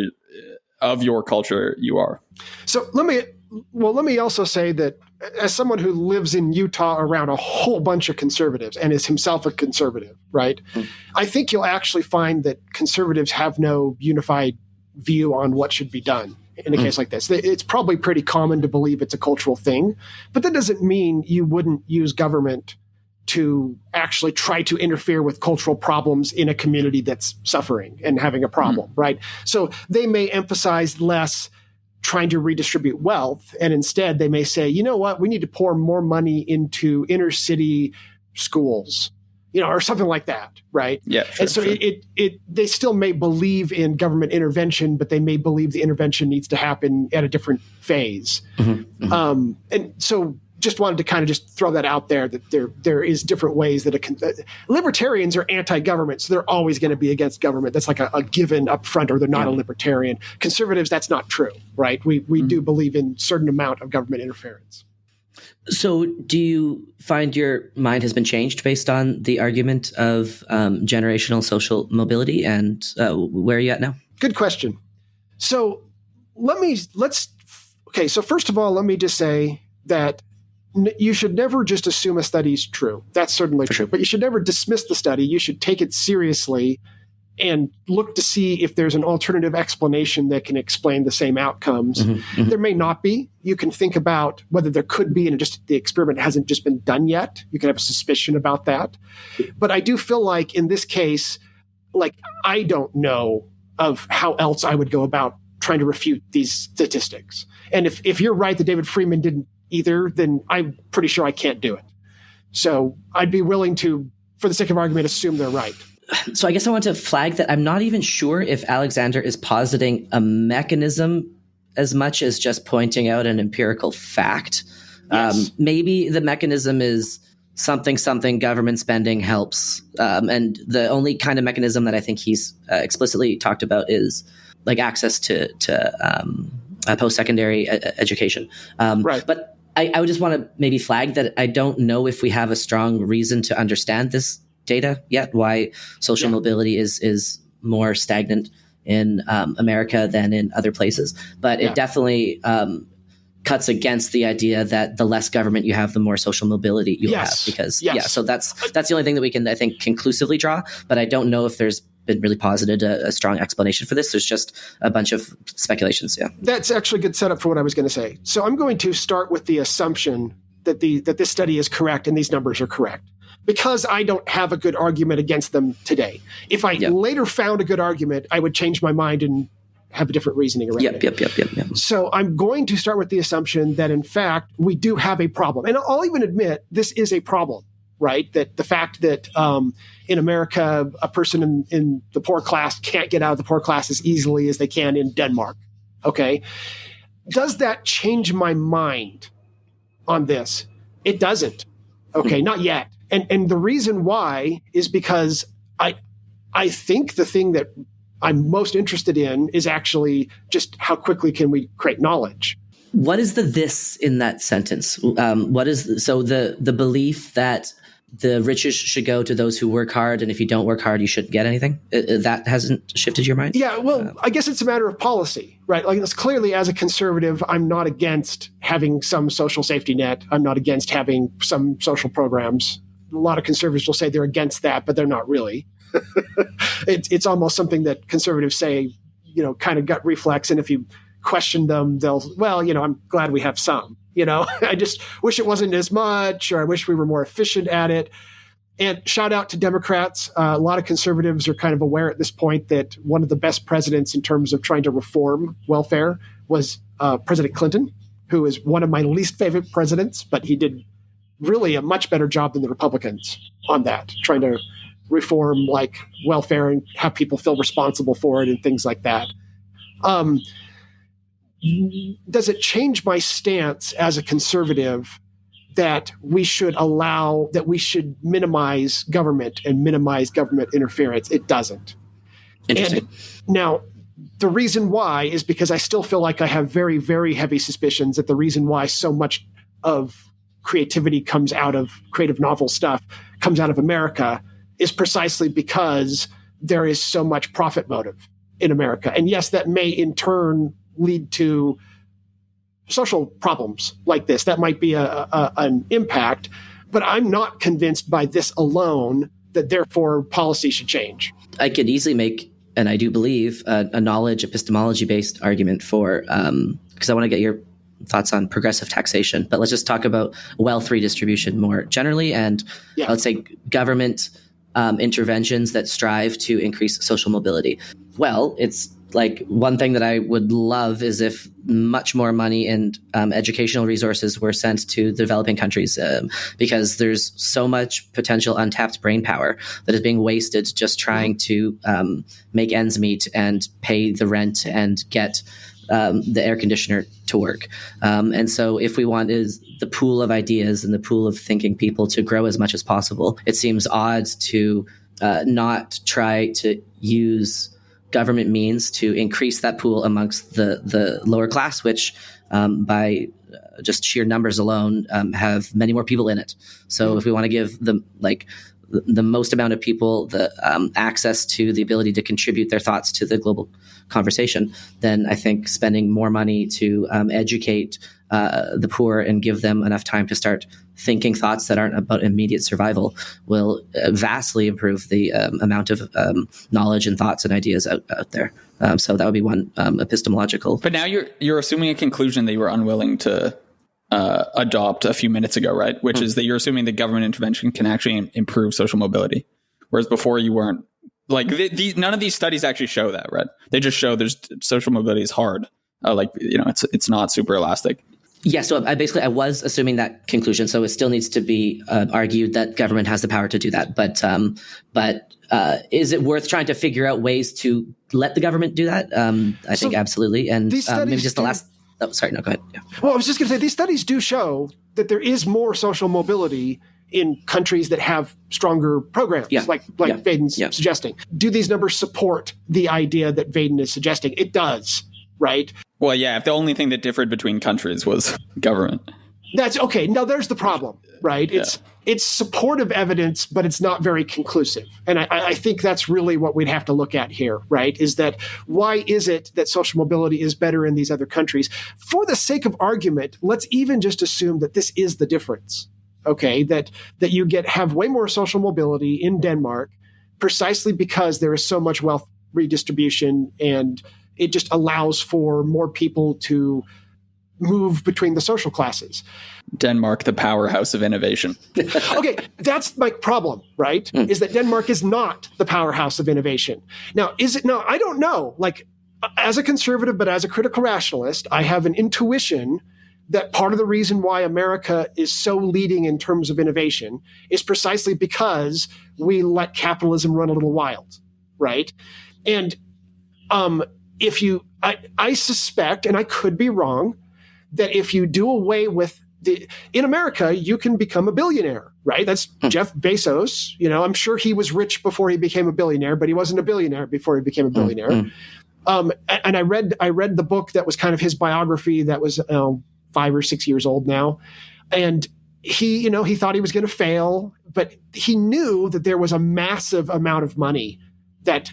of your culture you are. So let me also say that as someone who lives in Utah around a whole bunch of conservatives and is himself a conservative, right? I think you'll actually find that conservatives have no unified view on what should be done in a case like this. It's probably pretty common to believe it's a cultural thing, but that doesn't mean you wouldn't use government to actually try to interfere with cultural problems in a community that's suffering and having a problem, right? So they may emphasize less trying to redistribute wealth, and instead they may say, you know what, we need to pour more money into inner city schools, or something like that, right? Yeah, sure, and so sure. they still may believe in government intervention, but they may believe the intervention needs to happen at a different phase. And so just wanted to kind of just throw that out there, that there is different ways that libertarians are anti-government, so they're always going to be against government. That's like a given up front, or they're not a libertarian. Conservatives, that's not true, right? We do believe in a certain amount of government interference. So do you find your mind has been changed based on the argument of generational social mobility, and where are you at now? Good question. So so first of all, let me just say that you should never just assume a study is true. That's certainly true. But you should never dismiss the study. You should take it seriously and look to see if there's an alternative explanation that can explain the same outcomes. There may not be. You can think about whether there could be, and just the experiment hasn't just been done yet. You can have a suspicion about that. But I do feel like in this case, I don't know of how else I would go about trying to refute these statistics. And if you're right that David Freeman didn't either, then I'm pretty sure I can't do it. So I'd be willing to, for the sake of argument, assume they're right. So I guess I want to flag that I'm not even sure if Alexander is positing a mechanism as much as just pointing out an empirical fact. Yes. Maybe the mechanism is something government spending helps. And the only kind of mechanism that I think he's explicitly talked about is like access to post-secondary education. Right. But I would just want to maybe flag that I don't know if we have a strong reason to understand this data yet, why social mobility is more stagnant in America than in other places. But it definitely cuts against the idea that the less government you have, the more social mobility you have. Because so that's the only thing that we can, I think, conclusively draw. But I don't know if there's been really posited a strong explanation for this. There's just a bunch of speculations. Yeah, that's actually a good setup for what I was going to say. So I'm going to start with the assumption that this study is correct and these numbers are correct, because I don't have a good argument against them today. If I later found a good argument, I would change my mind and have a different reasoning around it. Yep. So I'm going to start with the assumption that, in fact, we do have a problem. And I'll even admit this is a problem, right? That the fact that in America, a person in the poor class can't get out of the poor class as easily as they can in Denmark, okay? Does that change my mind on this? It doesn't, okay? Not yet. And the reason why is because I think the thing that I'm most interested in is actually just how quickly can we create knowledge. What is the this in that sentence? The belief that the riches should go to those who work hard, and if you don't work hard, you shouldn't get anything? That hasn't shifted your mind? Yeah, well, I guess it's a matter of policy, right? Like, it's clearly, as a conservative, I'm not against having some social safety net. I'm not against having some social programs. A lot of conservatives will say they're against that, but they're not really. It's almost something that conservatives say, kind of gut reflex. And if you question them, they'll, I'm glad we have some, I just wish it wasn't as much, or I wish we were more efficient at it. And shout out to Democrats. A lot of conservatives are kind of aware at this point that one of the best presidents in terms of trying to reform welfare was President Clinton, who is one of my least favorite presidents, but he did really a much better job than the Republicans on that, trying to reform like welfare and have people feel responsible for it and things like that. Does it change my stance as a conservative that we should minimize government and minimize government interference? It doesn't. Interesting. And now, the reason why is because I still feel like I have very, very heavy suspicions that the reason why so much of creativity comes out of creative novel stuff comes out of America is precisely because there is so much profit motive in America. And yes, that may in turn lead to social problems like this. That might be an impact, but I'm not convinced by this alone that therefore policy should change. I could easily make, and I do believe, a knowledge epistemology-based argument for, because I want to get your thoughts on progressive taxation, but let's just talk about wealth redistribution more generally, and let's say government interventions that strive to increase social mobility. Well, it's like one thing that I would love is if much more money and educational resources were sent to the developing countries, because there's so much potential untapped brain power that is being wasted just trying to make ends meet and pay the rent and get the air conditioner to work. And so if we want is the pool of ideas and the pool of thinking people to grow as much as possible, it seems odd to not try to use government means to increase that pool amongst the lower class, which by just sheer numbers alone have many more people in it. So if we want to give the most amount of people the access to the ability to contribute their thoughts to the global conversation, then I think spending more money to educate the poor and give them enough time to start thinking thoughts that aren't about immediate survival will vastly improve the amount of knowledge and thoughts and ideas out there. So that would be one epistemological. But now you're assuming a conclusion that you were unwilling to adopt a few minutes ago, right? Which is that you're assuming that government intervention can actually improve social mobility, whereas before you weren't. Like none of these studies actually show that, right? They just show there's social mobility is hard. It's not super elastic. Yeah, so I was assuming that conclusion. So it still needs to be argued that government has the power to do that. But is it worth trying to figure out ways to let the government do that? I think absolutely. And maybe just the last. Oh, sorry, no, go ahead. Yeah. Well, I was just going to say these studies do show that there is more social mobility in countries that have stronger programs, like Vaden's suggesting. Do these numbers support the idea that Vaden is suggesting? It does, right? Well, yeah, if the only thing that differed between countries was government. That's okay. Now, there's the problem, right? It's supportive evidence, but it's not very conclusive. And I think that's really what we'd have to look at here, right? Is that why is it that social mobility is better in these other countries? For the sake of argument, let's even just assume that this is the difference. Okay, that you have way more social mobility in Denmark precisely because there is so much wealth redistribution and it just allows for more people to move between the social classes. Denmark, the powerhouse of innovation. Okay, that's my problem, right? Is that Denmark is not the powerhouse of innovation. Now, is it? Now, I don't know. Like, as a conservative, but as a critical rationalist, I have an intuition that part of the reason why America is so leading in terms of innovation is precisely because we let capitalism run a little wild, right? And I suspect, and I could be wrong, that if you do away with in America, you can become a billionaire, right? That's Jeff Bezos. I'm sure he was rich before he became a billionaire, but he wasn't a billionaire before he became a billionaire. And I read the book that was kind of his biography that was 5 or 6 years old now. And he thought he was going to fail, but he knew that there was a massive amount of money that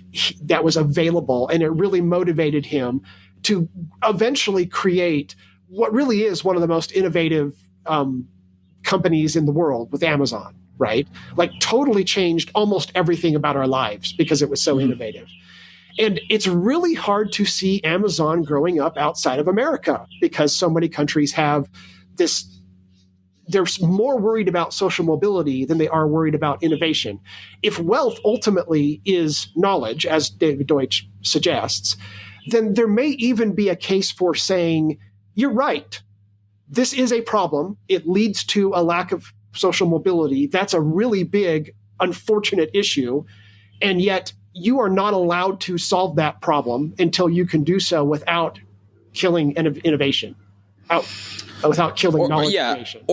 was available. And it really motivated him to eventually create what really is one of the most innovative companies in the world with Amazon, right? Like totally changed almost everything about our lives because it was so innovative. And it's really hard to see Amazon growing up outside of America because so many countries have this. They're more worried about social mobility than they are worried about innovation. If wealth ultimately is knowledge, as David Deutsch suggests, then there may even be a case for saying, you're right, this is a problem. It leads to a lack of social mobility. That's a really big, unfortunate issue. And yet you are not allowed to solve that problem until you can do so without killing innovation, without killing knowledge creation.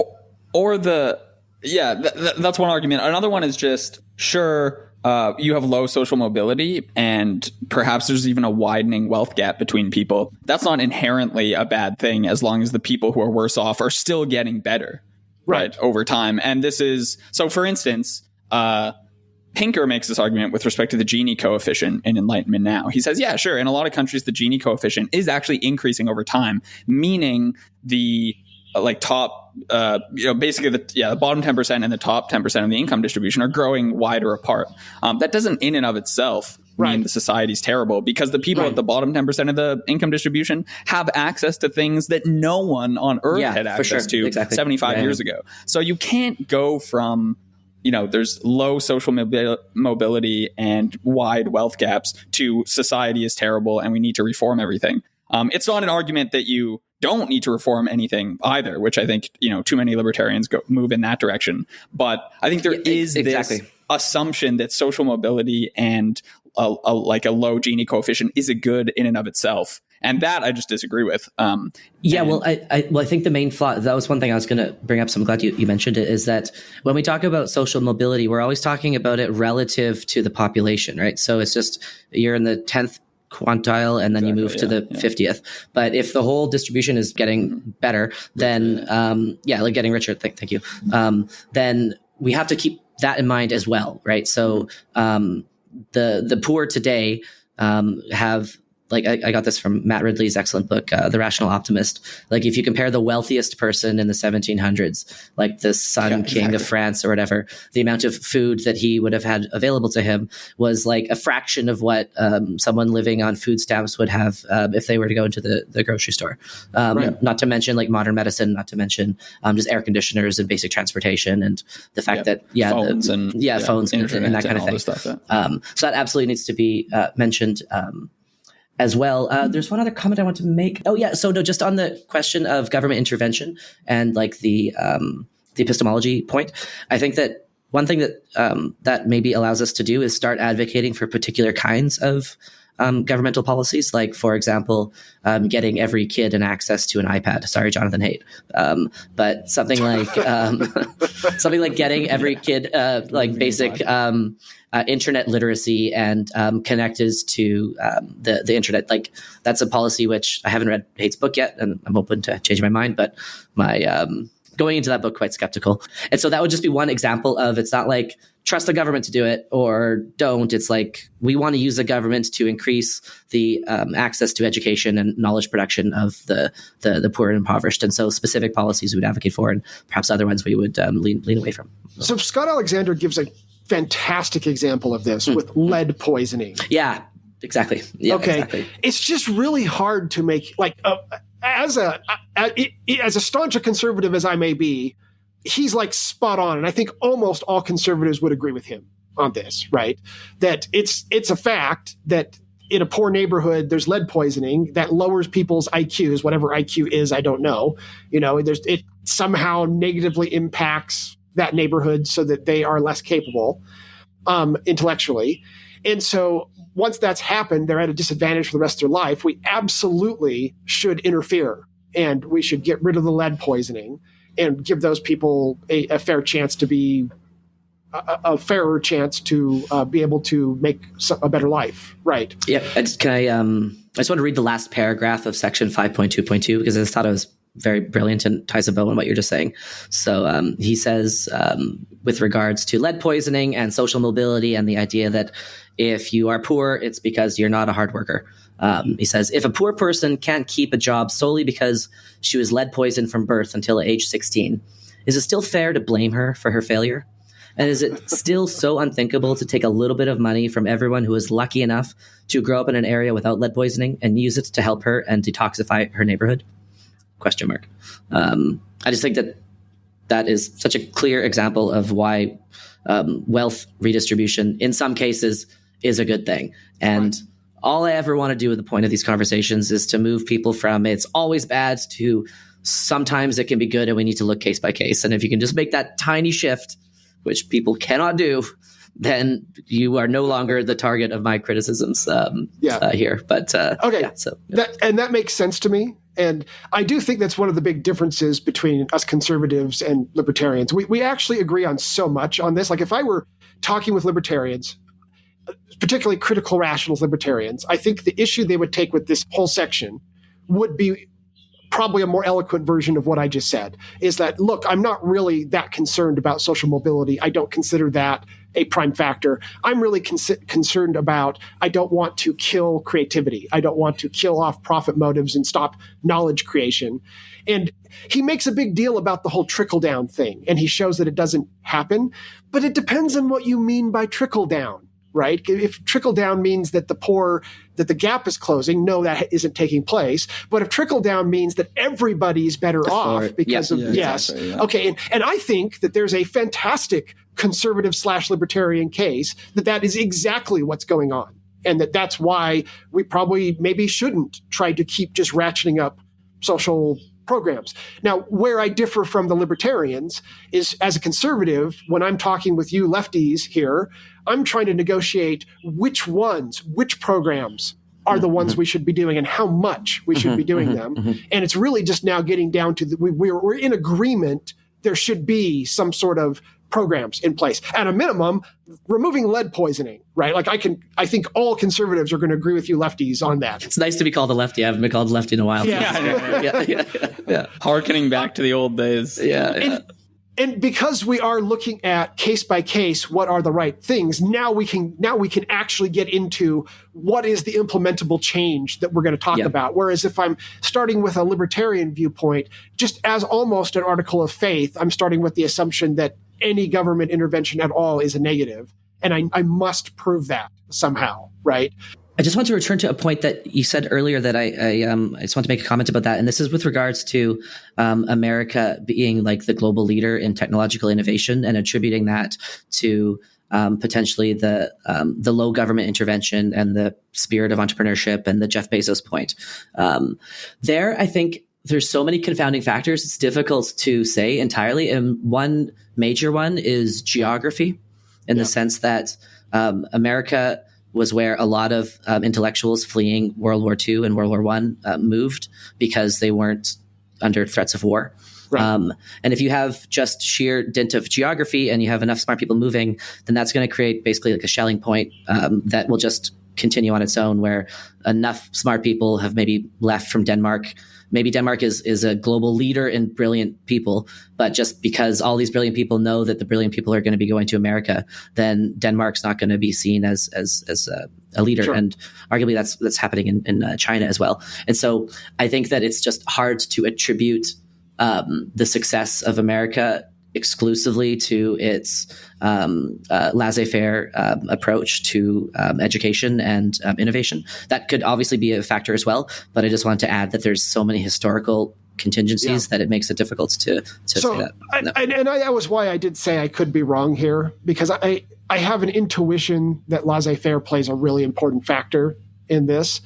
That's one argument. Another one is just, sure, you have low social mobility and perhaps there's even a widening wealth gap between people. That's not inherently a bad thing as long as the people who are worse off are still getting better, right over time. And this is, so for instance, Pinker makes this argument with respect to the Gini coefficient in Enlightenment Now. He says, yeah, sure, in a lot of countries, the Gini coefficient is actually increasing over time, meaning the top, basically the bottom 10% and the top 10% of the income distribution are growing wider apart. That doesn't in and of itself mean the society's terrible, because the people at the bottom 10% of the income distribution have access to things that no one on earth had access to 75 years ago. So you can't go from, there's low social mobility and wide wealth gaps to society is terrible and we need to reform everything. It's not an argument that you don't need to reform anything either, which I think, too many libertarians move in that direction. But I think there is this assumption that social mobility and a low Gini coefficient is a good in and of itself. And that I just disagree with. I think the main flaw, that was one thing I was going to bring up, so I'm glad you mentioned it, is that when we talk about social mobility, we're always talking about it relative to the population, right? So it's just, you're in the 10th quantile and then you move to the 50th. But if the whole distribution is getting better, then, getting richer, thank you, then we have to keep that in mind as well, right? So the poor today have, I got this from Matt Ridley's excellent book, The Rational Optimist. If you compare the wealthiest person in the 1700s, like the King of France or whatever, the amount of food that he would have had available to him was like a fraction of what someone living on food stamps would have if they were to go into the grocery store. Not to mention modern medicine, not to mention just air conditioners and basic transportation, and the fact that phones and that kind of thing. Stuff, so that absolutely needs to be mentioned. As well. There's one other comment I want to make. Oh yeah. So no, just on the question of government intervention and the epistemology point, I think that one thing that that maybe allows us to do is start advocating for particular kinds of governmental policies, for example, getting every kid an access to an iPad. Sorry, Jonathan Haidt. But something like getting every kid basic internet literacy and connectors to the internet. That's a policy which I haven't read Haidt's book yet, and I'm open to changing my mind, but my going into that book quite skeptical. And so that would just be one example of, it's not trust the government to do it or don't. It's we want to use the government to increase the access to education and knowledge production of the poor and impoverished. And so specific policies we would advocate for, and perhaps other ones we would lean away from. So Scott Alexander gives a fantastic example of this with lead poisoning. Yeah, exactly. Yeah, okay. Exactly. It's just really hard to make, as a staunch a conservative as I may be, he's spot on. And I think almost all conservatives would agree with him on this, right? That it's a fact that in a poor neighborhood, there's lead poisoning that lowers people's IQs, whatever IQ is, I don't know. It somehow negatively impacts that neighborhood so that they are less capable intellectually. And so once that's happened, they're at a disadvantage for the rest of their life. We absolutely should interfere, and we should get rid of the lead poisoning and give those people a fair chance to be a fairer chance to be able to make a better life. Right. Yeah. I just want to read the last paragraph of section 5.2.2 because I just thought it was very brilliant and ties a bow on what you're just saying. So he says, with regards to lead poisoning and social mobility and the idea that if you are poor, it's because you're not a hard worker. He says, if a poor person can't keep a job solely because she was lead poisoned from birth until age 16, is it still fair to blame her for her failure? And is it still so unthinkable to take a little bit of money from everyone who is lucky enough to grow up in an area without lead poisoning and use it to help her and detoxify her neighborhood? ? I just think that is such a clear example of why wealth redistribution in some cases is a good thing. And all I ever want to do with the point of these conversations is to move people from it's always bad to sometimes it can be good and we need to look case by case. And if you can just make that tiny shift, which people cannot do, then you are no longer the target of my criticisms here. But okay, yeah, so that makes sense to me. And I do think that's one of the big differences between us conservatives and libertarians. We actually agree on so much on this. If I were talking with libertarians, particularly critical rationalist libertarians, I think the issue they would take with this whole section would be probably a more eloquent version of what I just said, is that, look, I'm not really that concerned about social mobility. I don't consider that a prime factor. I'm really concerned about, I don't want to kill creativity. I don't want to kill off profit motives and stop knowledge creation. And he makes a big deal about the whole trickle-down thing, and he shows that it doesn't happen. But it depends on what you mean by trickle-down, right? If trickle-down means that that the gap is closing, no, that isn't taking place. But if trickle-down means that everybody's better off because of, yes. Exactly, yeah. Okay, and I think that there's a fantastic conservative/libertarian case that is exactly what's going on. And that's why we probably maybe shouldn't try to keep just ratcheting up social programs. Now, where I differ from the libertarians is, as a conservative, when I'm talking with you lefties here, I'm trying to negotiate which programs are the ones we should be doing and how much we should be doing them. And it's really just now getting down to we're in agreement. There should be some sort of programs in place. At a minimum, removing lead poisoning, right? Like I think all conservatives are going to agree with you lefties on that. It's nice to be called a lefty. I haven't been called a lefty in a while. Yeah. Harkening back to the old days. And because we are looking at case by case what are the right things, now we can actually get into what is the implementable change that we're going to talk about. Whereas if I'm starting with a libertarian viewpoint, just as almost an article of faith, I'm starting with the assumption that any government intervention at all is a negative, and I must prove that somehow, right? I just want to return to a point that you said earlier that I just want to make a comment about that. And this is with regards to America being like the global leader in technological innovation and attributing that to potentially the low government intervention and the spirit of entrepreneurship and the Jeff Bezos point. There, I think there's so many confounding factors. It's difficult to say entirely. And one major one is geography, in the sense that America was where a lot of intellectuals fleeing World War II and World War I moved because they weren't under threats of war. Right. And if you have just sheer dint of geography and you have enough smart people moving, then that's going to create basically like a Schelling point that will just continue on its own, where enough smart people have maybe left from Denmark. Maybe Denmark is a global leader in brilliant people, but just because all these brilliant people know that the brilliant people are going to be going to America, then Denmark's not going to be seen as a leader. Sure. And arguably that's happening in China as well. And so I think that it's just hard to attribute the success of America exclusively to its laissez-faire approach to education and innovation. That could obviously be a factor as well, but I just wanted to add that there's so many historical contingencies that it makes it difficult to say that. That was why I did say I could be wrong here, because I have an intuition that laissez-faire plays a really important factor in this.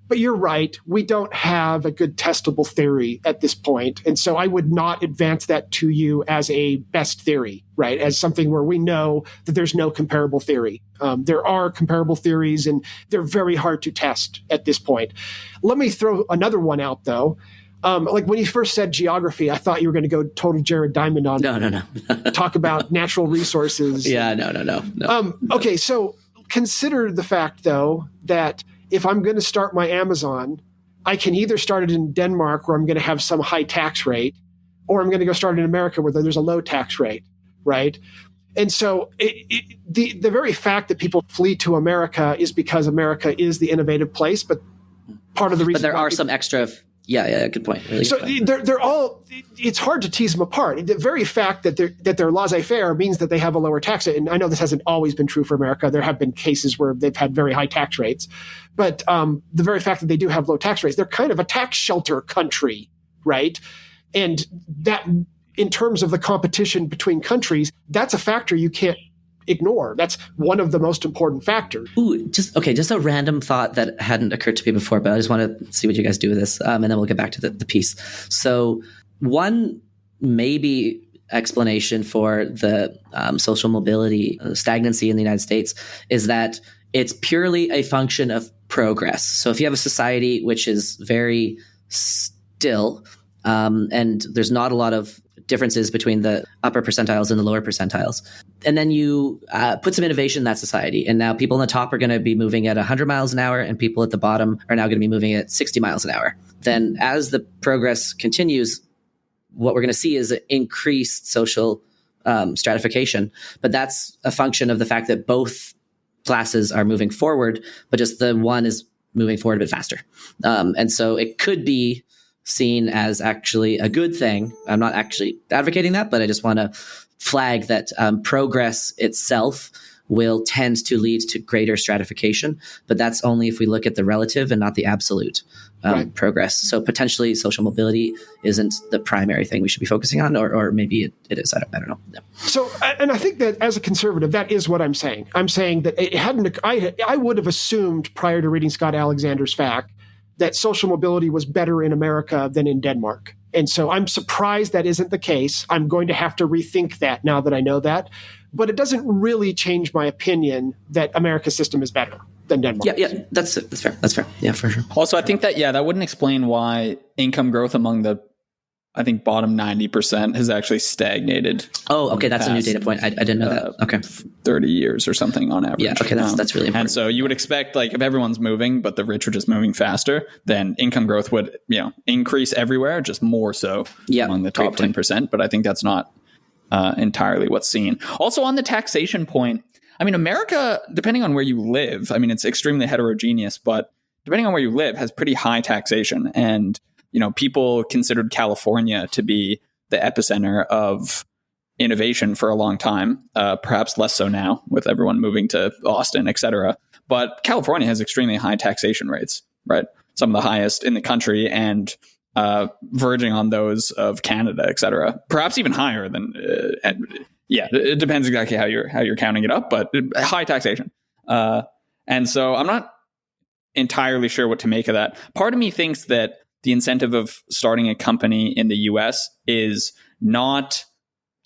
But you're right. We don't have a good testable theory at this point. And so I would not advance that to you as a best theory, right? As something where we know that there's no comparable theory. There are comparable theories, and they're very hard to test at this point. Let me throw another one out, though. Like when you first said geography, I thought you were going to go total Jared Diamond on. No. Talk about natural resources. Yeah, no. Okay, so consider the fact, though, that if I'm going to start my Amazon, I can either start it in Denmark where I'm going to have some high tax rate, or I'm going to go start it in America where there's a low tax rate, right? And so the very fact that people flee to America is because America is the innovative place, but part of the reason— But there are some extra— Yeah, good point. Really so good point. They're all— it's hard to tease them apart. The very fact that they're laissez-faire means that they have a lower tax rate. And I know this hasn't always been true for America. There have been cases where they've had very high tax rates. But the very fact that they do have low tax rates, they're kind of a tax shelter country, right? And that, in terms of the competition between countries, that's a factor you can't ignore. That's one of the most important factors. Ooh, just a random thought that hadn't occurred to me before, but I just want to see what you guys do with this, and then we'll get back to the piece. So one maybe explanation for the social mobility stagnancy in the United States is that it's purely a function of progress. So if you have a society which is very still, and there's not a lot of differences between the upper percentiles and the lower percentiles. And then you put some innovation in that society. And now people on the top are going to be moving at 100 miles an hour, and people at the bottom are now going to be moving at 60 miles an hour. Then as the progress continues, what we're going to see is an increased social stratification. But that's a function of the fact that both classes are moving forward, but just the one is moving forward a bit faster. And so it could be seen as actually a good thing. I'm not actually advocating that, but I just want to flag that progress itself will tend to lead to greater stratification, but that's only if we look at the relative and not the absolute progress. So potentially social mobility isn't the primary thing we should be focusing on, or maybe it is. I don't know. Yeah. So, and I think that as a conservative, that is what I'm saying. I'm saying that it hadn't. I would have assumed prior to reading Scott Alexander's FAQ that social mobility was better in America than in Denmark. And so I'm surprised that isn't the case. I'm going to have to rethink that now that I know that. But it doesn't really change my opinion that America's system is better than Denmark. Yeah, that's fair. That's fair. Yeah, for sure. Also, I think that wouldn't explain why income growth among the, I think, bottom 90% has actually stagnated. Oh, okay. That's a new data point. I didn't know that. Okay. 30 years or something on average. Yeah, okay. That's really important. And so you would expect, like, if everyone's moving, but the rich are just moving faster, then income growth would, increase everywhere, just more so among the top 10%. But I think that's not entirely what's seen. Also, on the taxation point, I mean, America, depending on where you live, I mean, it's extremely heterogeneous, but depending on where you live, has pretty high taxation. And, people considered California to be the epicenter of innovation for a long time, perhaps less so now with everyone moving to Austin, et cetera. But California has extremely high taxation rates, right? Some of the highest in the country, and verging on those of Canada, et cetera. Perhaps even higher than, it depends exactly how you're counting it up, but high taxation. And so I'm not entirely sure what to make of that. Part of me thinks that the incentive of starting a company in the US is not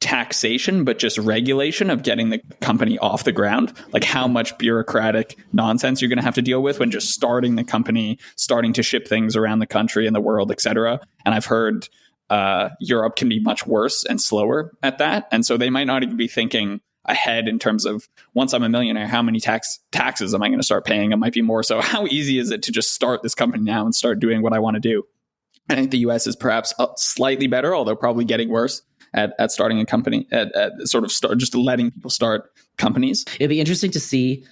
taxation, but just regulation of getting the company off the ground. Like how much bureaucratic nonsense you're going to have to deal with when just starting the company, starting to ship things around the country and the world, et cetera. And I've heard Europe can be much worse and slower at that. And so they might not even be thinking ahead in terms of, once I'm a millionaire, how many taxes am I going to start paying? It might be more so, how easy is it to just start this company now and start doing what I want to do? I think the US is perhaps slightly better, although probably getting worse at starting a company, at just letting people start companies. It'd be interesting to see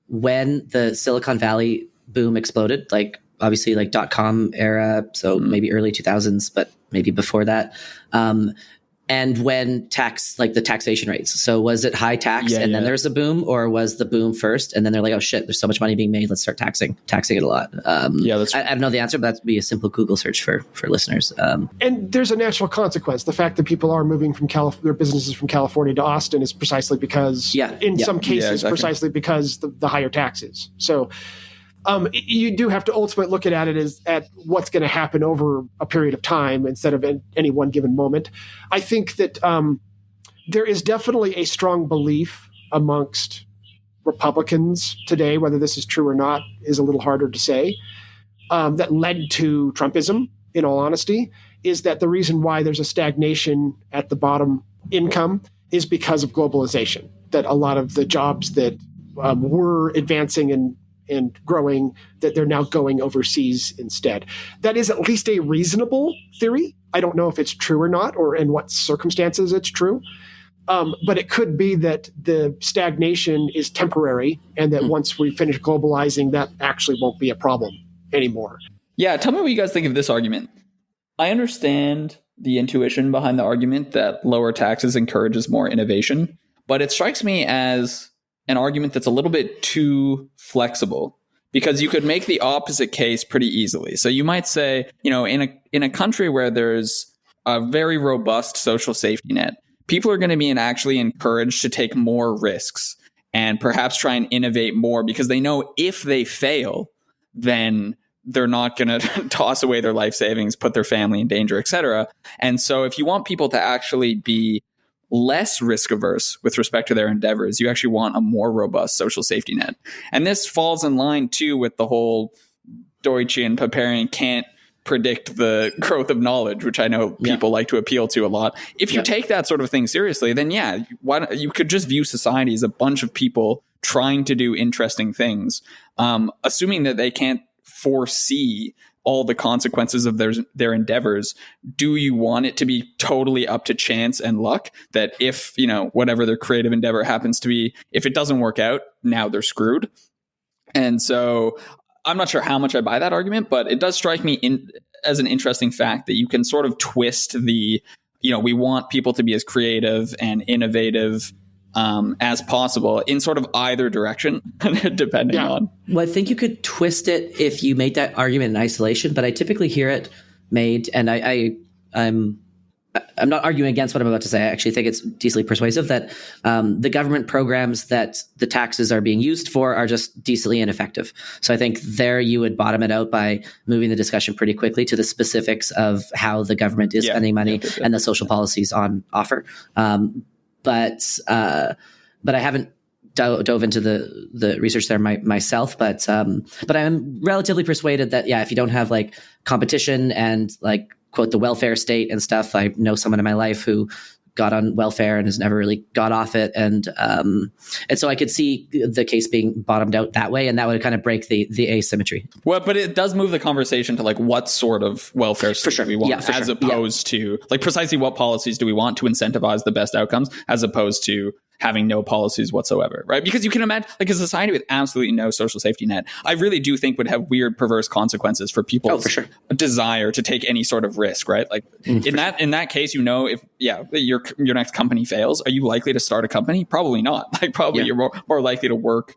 when the Silicon Valley boom exploded, like obviously like .com era, so maybe early 2000s, but maybe before that. And when the taxation rates. So was it high tax then there's a boom, or was the boom first and then they're like, oh shit, there's so much money being made, let's start taxing it a lot. I don't know the answer, but that'd be a simple Google search for listeners. And there's a natural consequence. The fact that people are moving from their businesses from California to Austin is precisely because, some cases, precisely because the higher taxes. So you do have to ultimately look at it at what's going to happen over a period of time instead of any one given moment. I think that there is definitely a strong belief amongst Republicans today, whether this is true or not is a little harder to say, that led to Trumpism, in all honesty, is that the reason why there's a stagnation at the bottom income is because of globalization, that a lot of the jobs that were advancing and growing, that they're now going overseas instead. That is at least a reasonable theory. I don't know if it's true or not, or in what circumstances it's true. But it could be that the stagnation is temporary and that once we finish globalizing, that actually won't be a problem anymore. Yeah, tell me what you guys think of this argument. I understand the intuition behind the argument that lower taxes encourages more innovation, but it strikes me as an argument that's a little bit too flexible, because you could make the opposite case pretty easily. So you might say, in a country where there's a very robust social safety net, people are going to be actually encouraged to take more risks and perhaps try and innovate more, because they know if they fail, then they're not going to toss away their life savings, put their family in danger, et cetera. And so if you want people to actually be less risk averse with respect to their endeavors, you actually want a more robust social safety net. And this falls in line too with the whole Deutsche and Paparian can't predict the growth of knowledge, which I know people like to appeal to a lot. If you take that sort of thing seriously, then you could just view society as a bunch of people trying to do interesting things, assuming that they can't foresee all the consequences of their endeavors, do you want it to be totally up to chance and luck that if, whatever their creative endeavor happens to be, if it doesn't work out, now they're screwed? And so I'm not sure how much I buy that argument, but it does strike me as an interesting fact that you can sort of twist we want people to be as creative and innovative as possible in sort of either direction, depending on. Well, I think you could twist it if you made that argument in isolation, but I typically hear it made, and I'm not arguing against what I'm about to say. I actually think it's decently persuasive that the government programs that the taxes are being used for are just decently ineffective. So I think there you would bottom it out by moving the discussion pretty quickly to the specifics of how the government is spending money and the social policies on offer. But I haven't dove into the research there myself. But I'm relatively persuaded that if you don't have like competition and like quote the welfare state and stuff. I know someone in my life who got on welfare and has never really got off it, and so I could see the case being bottomed out that way, and that would kind of break the asymmetry. Well, but it does move the conversation to like what sort of welfare state we want, as opposed to like precisely what policies do we want to incentivize the best outcomes, as opposed to having no policies whatsoever, right? Because you can imagine like a society with absolutely no social safety net, I really do think would have weird, perverse consequences for people's desire to take any sort of risk, right? Like in that case, if your next company fails, are you likely to start a company? Probably not. Like probably you're more likely to work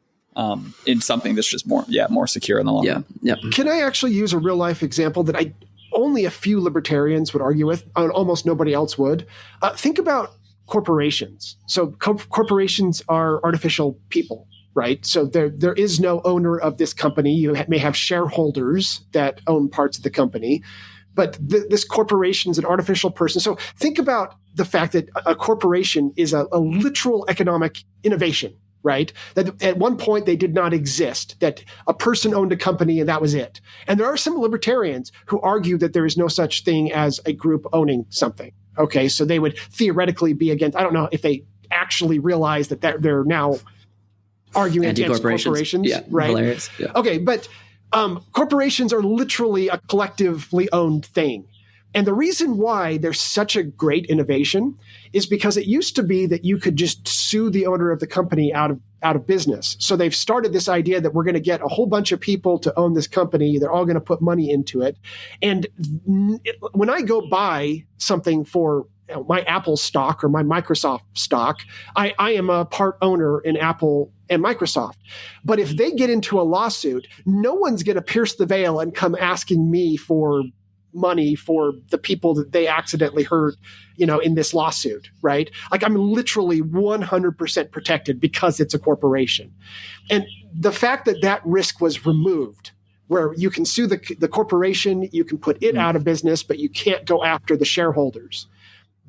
in something that's just more secure in the long run. Yeah. Can I actually use a real life example that only a few libertarians would argue with, and almost nobody else would? Think about corporations. So corporations are artificial people, right? So there is no owner of this company. You may have shareholders that own parts of the company, but this corporation is an artificial person. So think about the fact that a corporation is a literal economic innovation, right? That at one point they did not exist, that a person owned a company and that was it. And there are some libertarians who argue that there is no such thing as a group owning something. Okay, so they would theoretically be against, I don't know if they actually realize that they're now arguing against corporations, right? Hilarious. Yeah. Okay, but corporations are literally a collectively owned thing. And the reason why there's such a great innovation is because it used to be that you could just sue the owner of the company out of business. So they've started this idea that we're going to get a whole bunch of people to own this company. They're all going to put money into it. And when I go buy something for my Apple stock or my Microsoft stock, I am a part owner in Apple and Microsoft. But if they get into a lawsuit, no one's going to pierce the veil and come asking me for money for the people that they accidentally hurt, in this lawsuit, right? Like I'm literally 100% protected because it's a corporation. And the fact that risk was removed, where you can sue the corporation, you can put it out of business, but you can't go after the shareholders.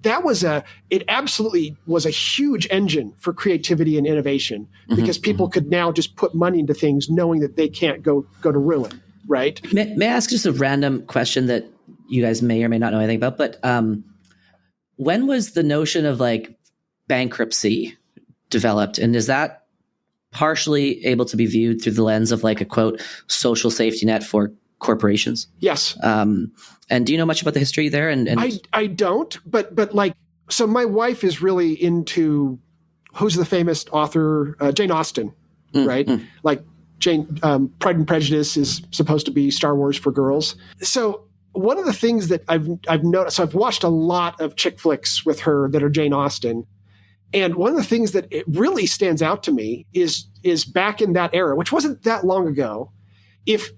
It absolutely was a huge engine for creativity and innovation because people could now just put money into things knowing that they can't go to ruin, right? May I ask just a random question that you guys may or may not know anything about, but when was the notion of like bankruptcy developed? And is that partially able to be viewed through the lens of like a quote, social safety net for corporations? Yes. And do you know much about the history there? And I don't, but like, so my wife is really into, who's the famous author, Jane Austen, right? Like Jane, Pride and Prejudice is supposed to be Star Wars for girls. So one of the things that I've noticed, so I've watched a lot of chick flicks with her that are Jane Austen. And one of the things that it really stands out to me is back in that era, which wasn't that long ago, if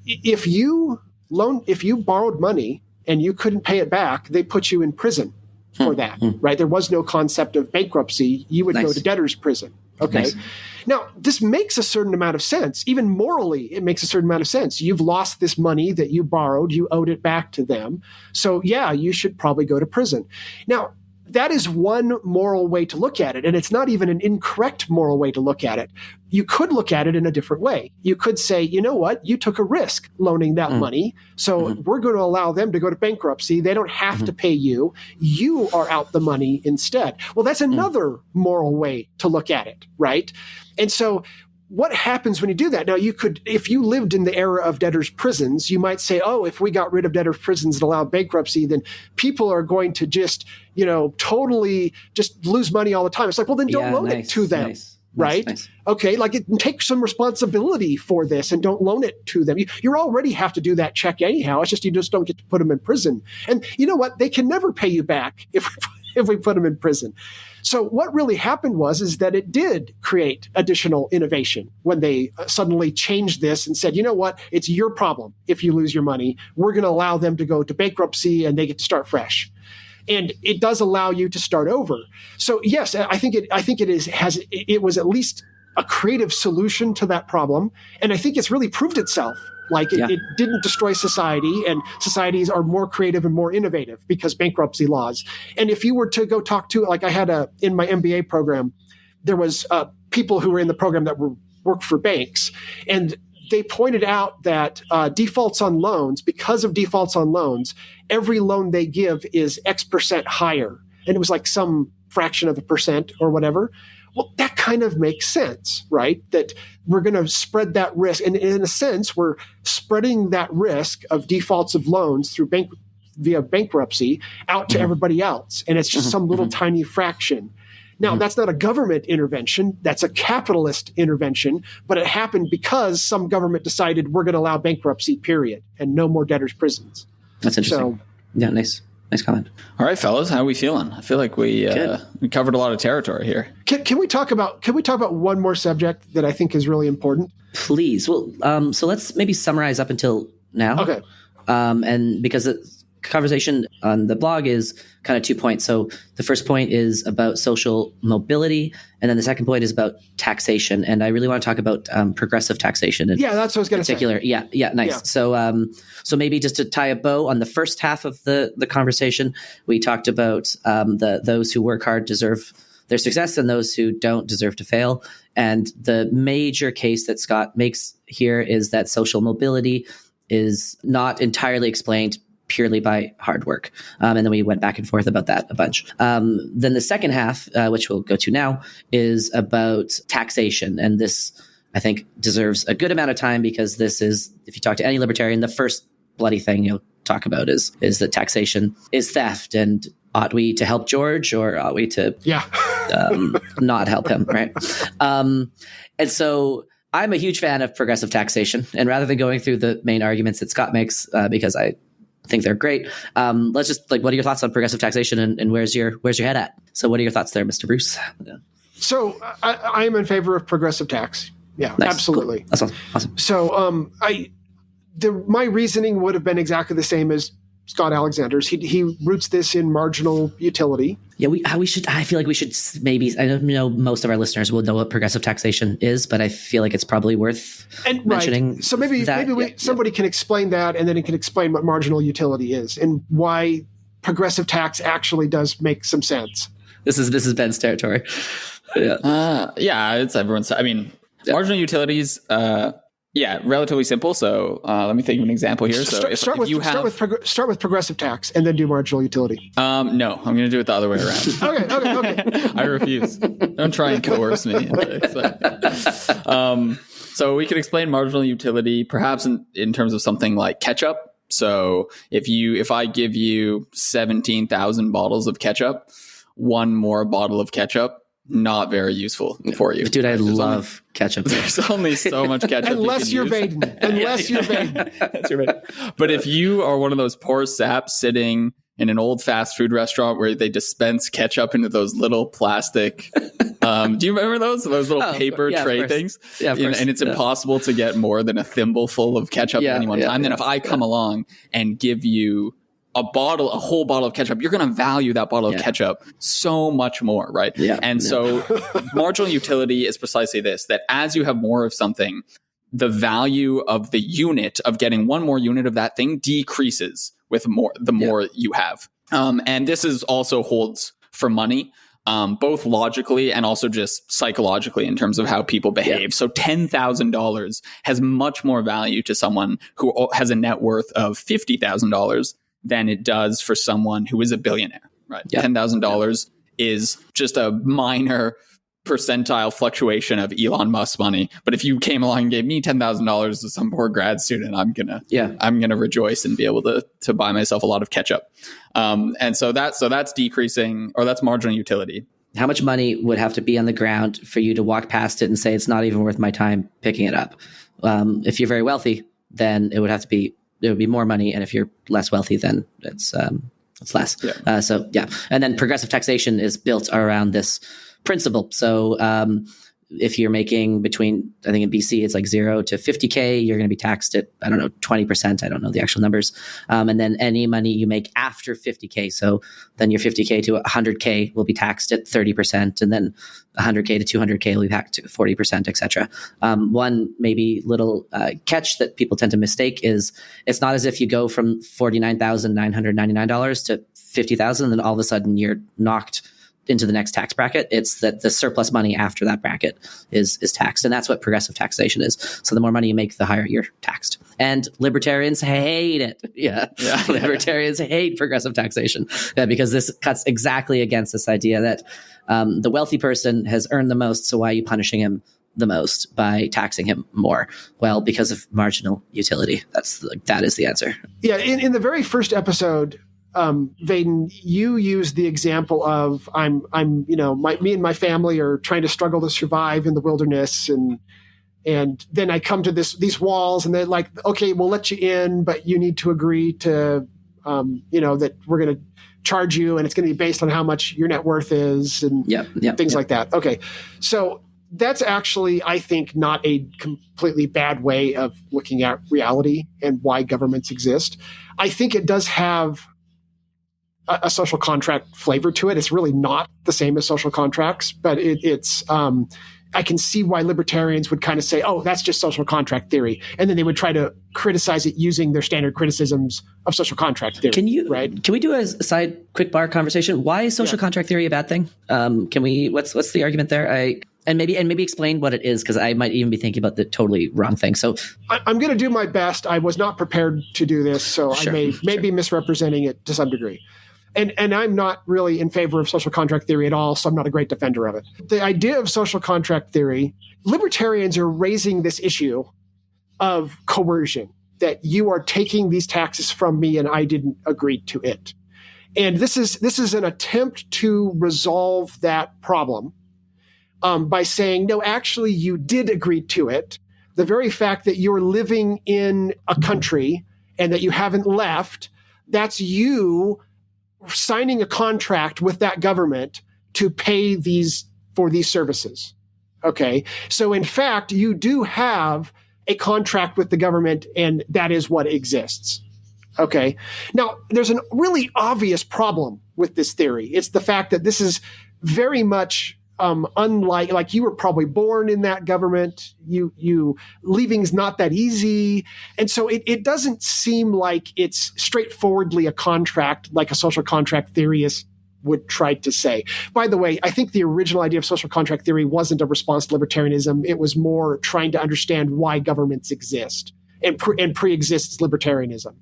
you borrowed money and you couldn't pay it back, they put you in prison for that, right? There was no concept of bankruptcy. You would go to debtor's prison. Okay. Nice. Now, this makes a certain amount of sense. Even morally, it makes a certain amount of sense. You've lost this money that you borrowed. You owed it back to them. So, yeah, you should probably go to prison. Now, that is one moral way to look at it, and it's not even an incorrect moral way to look at it. You could look at it in a different way. You could say, you know what? You took a risk loaning that money, so we're going to allow them to go to bankruptcy. They don't have to pay you. You are out the money instead. Well, that's another moral way to look at it, right? And so what happens when you do that? Now, you could, if you lived in the era of debtors' prisons, you might say, oh, if we got rid of debtors' prisons and allowed bankruptcy, then people are going to just, totally just lose money all the time. It's like, well, then don't loan it to them. Right? Nice. Okay. Like, take some responsibility for this and don't loan it to them. You already have to do that check anyhow. It's just, you just don't get to put them in prison. And you know what? They can never pay you back if we put them in prison. So what really happened is that it did create additional innovation when they suddenly changed this and said, you know what? It's your problem if you lose your money. We're going to allow them to go to bankruptcy and they get to start fresh. And it does allow you to start over. So yes, I think it was at least a creative solution to that problem. And I think it's really proved itself. Like it didn't destroy society, and societies are more creative and more innovative because bankruptcy laws. And if you were to go talk to, like I had in my MBA program, there was people who were in the program that worked for banks, and they pointed out that defaults on loans, because of defaults on loans, every loan they give is X% higher. And it was like some fraction of a percent or whatever. Well, that kind of makes sense, right? That we're going to spread that risk. And in a sense, we're spreading that risk of defaults of loans via bankruptcy out to everybody else. And it's just some little tiny fraction. Now, that's not a government intervention. That's a capitalist intervention. But it happened because some government decided we're going to allow bankruptcy, period, and no more debtors' prisons. That's interesting. Yeah, nice. Nice comment. All right, fellas, how are we feeling? I feel like we covered a lot of territory here. Can we talk about one more subject that I think is really important? Please. Well, so let's maybe summarize up until now. Okay. And because the conversation on the blog is kind of 2 points. So the first point is about social mobility, and then the second point is about taxation. And I really want to talk about progressive taxation. Yeah, that's what I was going to say. Yeah, nice. Yeah. So maybe just to tie a bow on the first half of the conversation, we talked about those who work hard deserve their success and those who don't deserve to fail. And the major case that Scott makes here is that social mobility is not entirely explained purely by hard work. And then we went back and forth about that a bunch. Then the second half, which we'll go to now, is about taxation. And this, I think, deserves a good amount of time because this is, if you talk to any libertarian, the first bloody thing you'll talk about is that taxation is theft. And ought we to help George or ought we to not help him, right? And so I'm a huge fan of progressive taxation. And rather than going through the main arguments that Scott makes, because I think they're great. Let's just what are your thoughts on progressive taxation and where's your head at? So what are your thoughts there, Mr. Bruce? Yeah. So I am in favor of progressive tax. Yeah, nice. Absolutely. Cool. That's awesome. So my reasoning would have been exactly the same as Scott Alexander's. He roots this in marginal utility. Yeah, we should. I feel like we should maybe. I don't know most of our listeners will know what progressive taxation is, but I feel like it's probably worth mentioning. Right. So maybe somebody can explain that, and then it can explain what marginal utility is and why progressive tax actually does make some sense. This is Ben's territory. Yeah, it's everyone's. I mean, marginal utilities. Relatively simple. So let me think of an example here. So start with progressive tax and then do marginal utility. No, I'm going to do it the other way around. Okay. I refuse. Don't try and coerce me. So we could explain marginal utility perhaps in terms of something like ketchup. So if I give you 17,000 bottles of ketchup, one more bottle of ketchup, not very useful for you. Dude, I love ketchup. There's only so much ketchup. Unless you're Vaden. But if you are one of those poor saps sitting in an old fast food restaurant where they dispense ketchup into those little plastic, do you remember those little paper tray things? Yeah, of course. And it's impossible to get more than a thimble full of ketchup at any one time. Then if I come along and give you a whole bottle of ketchup, you're going to value that bottle of ketchup so much more, right? Yeah. And so marginal utility is precisely this, that as you have more of something, the value of the unit of getting one more unit of that thing decreases with more you have. And this is also holds for money, both logically and also just psychologically in terms of how people behave. Yeah. So $10,000 has much more value to someone who has a net worth of $50,000 than it does for someone who is a billionaire, right? Yeah. $10,000 is just a minor percentile fluctuation of Elon Musk's money. But if you came along and gave me $10,000 to some poor grad student, I'm gonna rejoice and be able to buy myself a lot of ketchup. And so that's decreasing, or that's marginal utility. How much money would have to be on the ground for you to walk past it and say it's not even worth my time picking it up? If you're very wealthy, then there would be more money, and if you're less wealthy, then it's less. Yeah. And then progressive taxation is built around this principle. So if you're making between, I think in BC, it's like 0 to 50K, you're going to be taxed at, 20%. I don't know the actual numbers. And then any money you make after 50K. So then your 50K to 100K will be taxed at 30%. And then 100K to 200K will be taxed to 40%, et cetera. One maybe little catch that people tend to mistake is it's not as if you go from $49,999 to $50,000 and then all of a sudden you're knocked into the next tax bracket. It's that the surplus money after that bracket is taxed. And that's what progressive taxation is. So the more money you make, the higher you're taxed. And libertarians hate it. Libertarians hate progressive taxation because this cuts exactly against this idea that the wealthy person has earned the most. So why are you punishing him the most by taxing him more? Well, because of marginal utility. That is the answer. Yeah. In the very first episode, Vaden, you used the example of me and my family are trying to struggle to survive in the wilderness, and then I come to these walls, and they're like, okay, we'll let you in, but you need to agree to, that we're going to charge you, and it's going to be based on how much your net worth is, and things like that. Okay, so that's actually, I think, not a completely bad way of looking at reality and why governments exist. I think it does have a social contract flavor to it. It's really not the same as social contracts, but it's I can see why libertarians would kind of say, oh, that's just social contract theory. And then they would try to criticize it using their standard criticisms of social contract theory. Can we do a side quick bar conversation? Why is social contract theory a bad thing? What's the argument there? And maybe explain what it is, because I might even be thinking about the totally wrong thing. So I'm going to do my best. I was not prepared to do this, so I may be misrepresenting it to some degree. And I'm not really in favor of social contract theory at all, so I'm not a great defender of it. The idea of social contract theory, libertarians are raising this issue of coercion, that you are taking these taxes from me and I didn't agree to it. And this is an attempt to resolve that problem by saying, no, actually, you did agree to it. The very fact that you're living in a country and that you haven't left, that's you signing a contract with that government to pay for these services. Okay. So in fact, you do have a contract with the government, and that is what exists. Okay. Now, there's a really obvious problem with this theory. It's the fact that this is very much unlike, like, you were probably born in that government. You leaving is not that easy. And so it doesn't seem like it's straightforwardly a contract like a social contract theorist would try to say. By the way, I think the original idea of social contract theory wasn't a response to libertarianism. It was more trying to understand why governments exist and pre-exists libertarianism.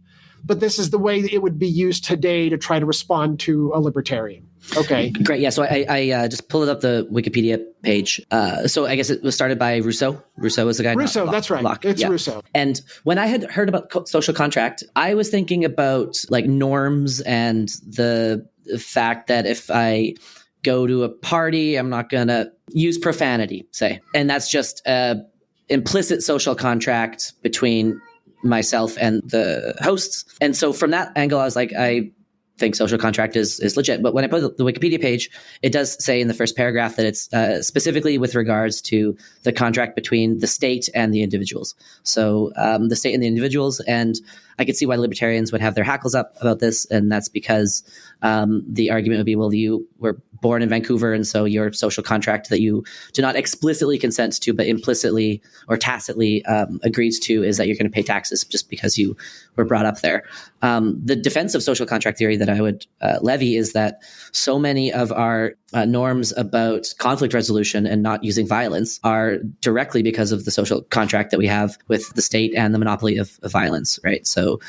But this is the way it would be used today to try to respond to a libertarian. Okay. Great. Yeah. So I just pulled up the Wikipedia page. So I guess it was started by Rousseau. Rousseau was the guy. Rousseau, that's right. Locke. It's Rousseau. And when I had heard about social contract, I was thinking about like norms and the fact that if I go to a party, I'm not going to use profanity, say. And that's just an implicit social contract between myself and the hosts. And so from that angle, I was like, I think social contract is legit. But when I put the Wikipedia page, it does say in the first paragraph that it's specifically with regards to the contract between the state and the individuals. So the state and the individuals. And I could see why libertarians would have their hackles up about this. And that's because the argument would be, well, you were born in Vancouver, and so your social contract that you do not explicitly consent to, but implicitly or tacitly agrees to, is that you're going to pay taxes just because you were brought up there. The defense of social contract theory that I would levy is that so many of our norms about conflict resolution and not using violence are directly because of the social contract that we have with the state and the monopoly of violence, right? So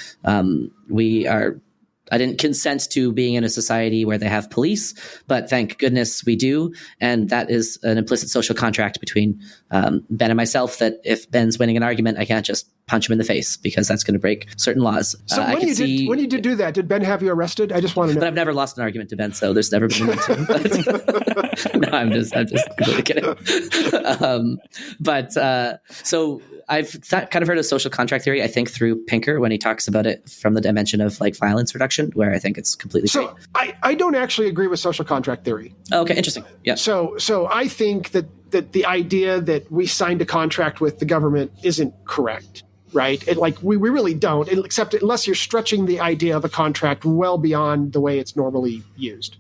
we are I didn't consent to being in a society where they have police, but thank goodness we do. And that is an implicit social contract between Ben and myself, that if Ben's winning an argument, I can't just punch him in the face because that's going to break certain laws. So when you did do that, did Ben have you arrested? I just want to know. But I've never lost an argument to Ben, so there's never been one to. No, I'm just completely kidding. So I've kind of heard of social contract theory, I think, through Pinker when he talks about it from the dimension of like violence reduction, where I think it's completely great. I don't actually agree with social contract theory. Okay, interesting. Yeah. So I think that the idea that we signed a contract with the government isn't correct, right? We really don't, except unless you're stretching the idea of a contract well beyond the way it's normally used.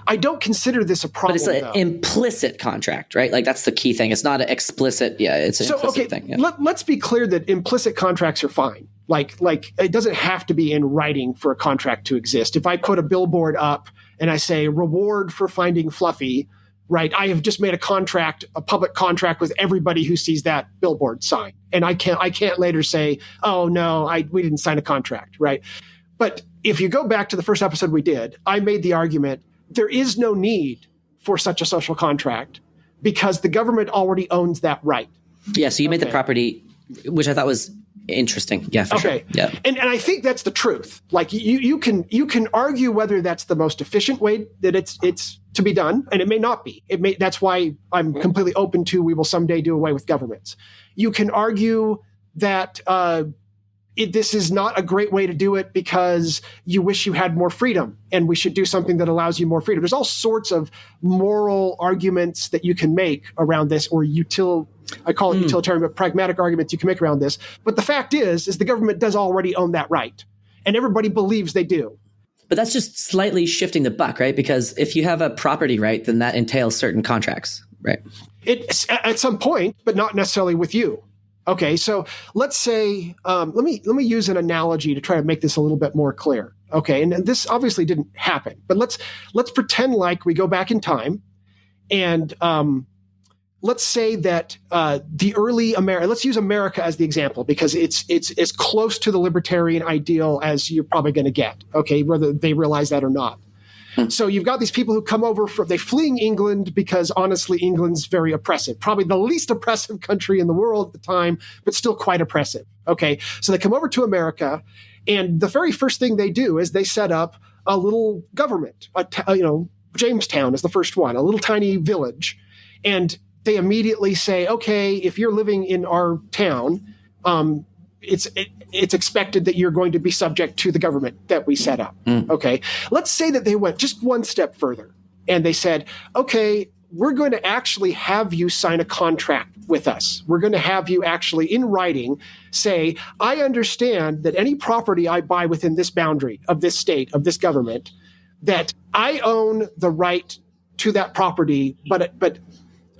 I don't consider this a problem, but it's an implicit contract, right? Like that's the key thing. It's not an explicit. Yeah, it's an implicit thing. Yeah. Let's be clear that implicit contracts are fine. Like it doesn't have to be in writing for a contract to exist. If I put a billboard up and I say reward for finding Fluffy, right? I have just made a public contract with everybody who sees that billboard sign, and I can't later say, oh no, we didn't sign a contract, right? But if you go back to the first episode we did, I made the argument there is no need for such a social contract because the government already owns that right. Yeah, so you made the property, which I thought was interesting. Yeah, for sure. Yeah. And I think that's the truth. Like you can argue whether that's the most efficient way that it's to be done, and it may not be. That's why I'm completely open to we will someday do away with governments. You can argue that this is not a great way to do it because you wish you had more freedom and we should do something that allows you more freedom. There's all sorts of moral arguments that you can make around this, or I call it utilitarian, but pragmatic arguments you can make around this. But the fact is the government does already own that right. And everybody believes they do. But that's just slightly shifting the buck, right? Because if you have a property right, then that entails certain contracts, right? It's at some point, but not necessarily with you. Okay, so let's say, let me use an analogy to try to make this a little bit more clear. Okay, and this obviously didn't happen, but let's pretend like we go back in time, and let's say that the early America. Let's use America as the example because it's as close to the libertarian ideal as you're probably going to get. Okay, whether they realize that or not. So you've got these people who come over they're fleeing England because honestly, England's very oppressive, probably the least oppressive country in the world at the time, but still quite oppressive. Okay. So they come over to America, and the very first thing they do is they set up a little government, Jamestown is the first one, a little tiny village. And they immediately say, okay, if you're living in our town, it's expected that you're going to be subject to the government that we set up. Okay. Let's say that they went just one step further and they said, okay, we're going to actually have you sign a contract with us. We're going to have you actually in writing say, I understand that any property I buy within this boundary of this state, of this government, that I own the right to that property, but